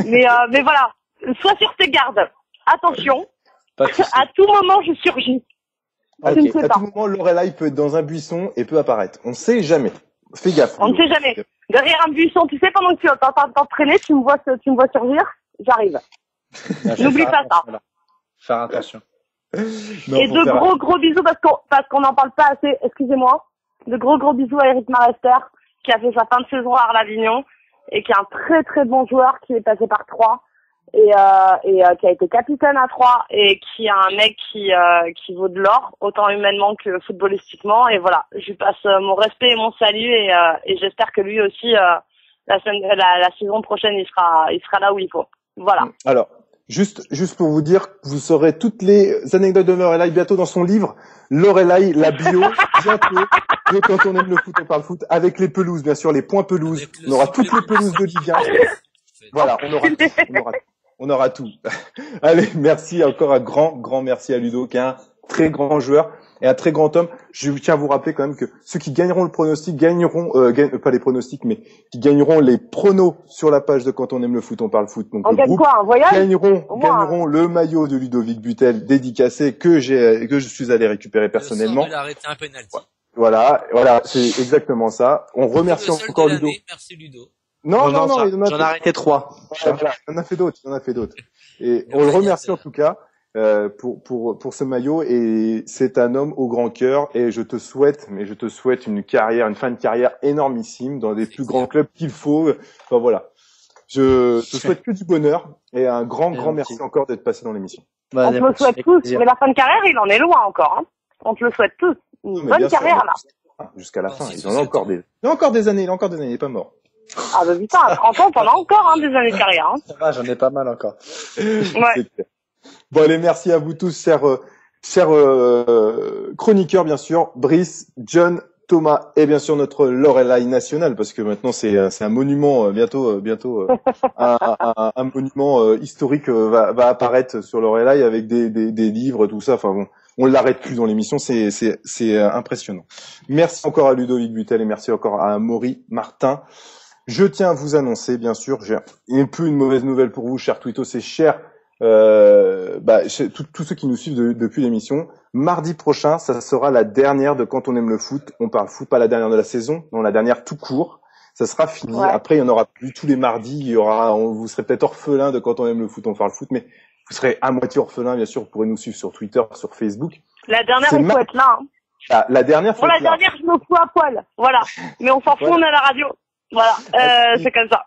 Mais voilà. Sois sur tes gardes. Attention. À tout moment, je surgis. Okay. À tout moment, Lorelai peut être dans un buisson et peut apparaître. On sait jamais. Fais gaffe. On ne sait jamais. Derrière un buisson, tu sais, pendant que tu entends t'entraîner, tu me vois surgir. J'arrive. N'oublie pas ça. Voilà. Faire attention. Non, et de gros bisous parce qu'on n'en parle pas assez. Excusez-moi. De gros bisous à Eric Marester qui a fait sa fin de saison à Arles-Avignon et qui est un très très bon joueur qui est passé par Troyes et qui a été capitaine à Troyes et qui est un mec qui vaut de l'or autant humainement que footballistiquement. Et voilà, je lui passe mon respect et mon salut et j'espère que lui aussi la saison prochaine il sera là où il faut. Voilà. Alors. Juste pour vous dire, vous saurez toutes les anecdotes de Lorelai bientôt dans son livre. Lorelai, la bio, bientôt. De quand on aime le foot, on parle foot. Avec les pelouses, bien sûr, les points pelouses. On aura toutes les pelouses de Ligue 1. Voilà, on aura tout. Allez, merci encore un grand merci à Ludo, qui est un très grand joueur et un très grand homme. Je tiens à vous rappeler quand même que ceux qui gagneront le pronostic gagneront, pas les pronostics, mais qui gagneront les pronos sur la page de Quand on aime le foot, on parle foot. Donc, on gagne quoi, un voyage? Gagneront le maillot de Ludovic Butel dédicacé que je suis allé récupérer personnellement. Il a arrêté un penalty. Voilà, c'est exactement ça. On remercie encore Ludo. Merci Ludo. Non, j'en ai arrêté 3. Voilà, il en a fait d'autres. Et on le remercie en tout cas. pour ce maillot, et c'est un homme au grand cœur, et je te souhaite une fin de carrière énormissime dans des plus grands clubs qu'il faut. Enfin voilà. Je te souhaite que du bonheur et un grand merci encore d'être passé dans l'émission. On te le souhaite tous, mais la fin de carrière, il en est loin encore. Hein. On te le souhaite tous. Une bonne carrière là. Jusqu'à la fin, il en a encore des années, il est pas mort. Ah bah putain, à 30 ans, t'en as encore des années de carrière. Hein. Ça va, j'en ai pas mal encore. Ouais. Bon allez, merci à vous tous, chers chroniqueurs bien sûr, Brice, John, Thomas et bien sûr notre Lorelai national, parce que maintenant c'est un monument, bientôt un monument historique va apparaître sur Lorelai avec des livres, tout ça. Enfin bon, on l'arrête plus dans l'émission, c'est impressionnant. Merci encore à Ludovic Butel et merci encore à Maury Martin. Je tiens à vous annoncer, bien sûr, j'ai un peu une mauvaise nouvelle pour vous, chers Twittos et chers tous ceux qui nous suivent depuis l'émission. Mardi prochain, ça sera la dernière de Quand on aime le foot. On parle foot, pas la dernière de la saison, non, la dernière tout court. Ça sera fini. Ouais. Après, il y en aura plus tous les mardis. Vous serez peut-être orphelin de Quand on aime le foot, on parle foot, mais vous serez à moitié orphelin, bien sûr. Vous pourrez nous suivre sur Twitter, sur Facebook. La dernière, il faut être là. Hein. La dernière, pour la dernière, je me fous à poil. Voilà. Mais on s'en fout, on est à la radio. Voilà. C'est comme ça.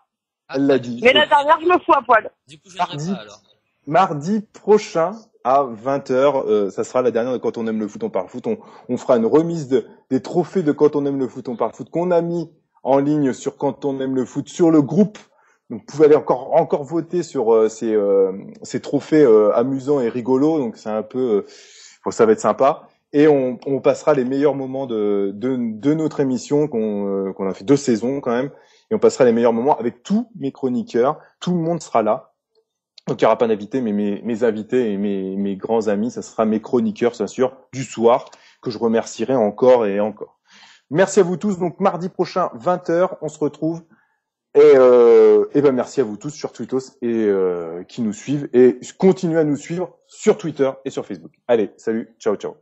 Elle l'a dit. Mais la dernière, je me fous à poil. Du coup, je viendrai pas, alors. Mardi prochain à 20h, ça sera la dernière de Quand on aime le foot, on parle foot. On fera une remise des trophées de Quand on aime le foot, on parle foot qu'on a mis en ligne sur Quand on aime le foot sur le groupe. Donc vous pouvez aller encore voter sur ces trophées amusants et rigolos. Donc c'est un peu ça va être sympa. Et on passera les meilleurs moments de notre émission qu'on a fait 2 saisons quand même. Et on passera les meilleurs moments avec tous mes chroniqueurs. Tout le monde sera là. Donc il n'y aura pas d'invités, mais mes invités et mes grands amis, ça sera mes chroniqueurs, bien sûr, du soir, que je remercierai encore et encore. Merci à vous tous. Donc mardi prochain, 20h, on se retrouve. Et merci à vous tous sur Twittos et qui nous suivent. Et continuez à nous suivre sur Twitter et sur Facebook. Allez, salut, ciao, ciao.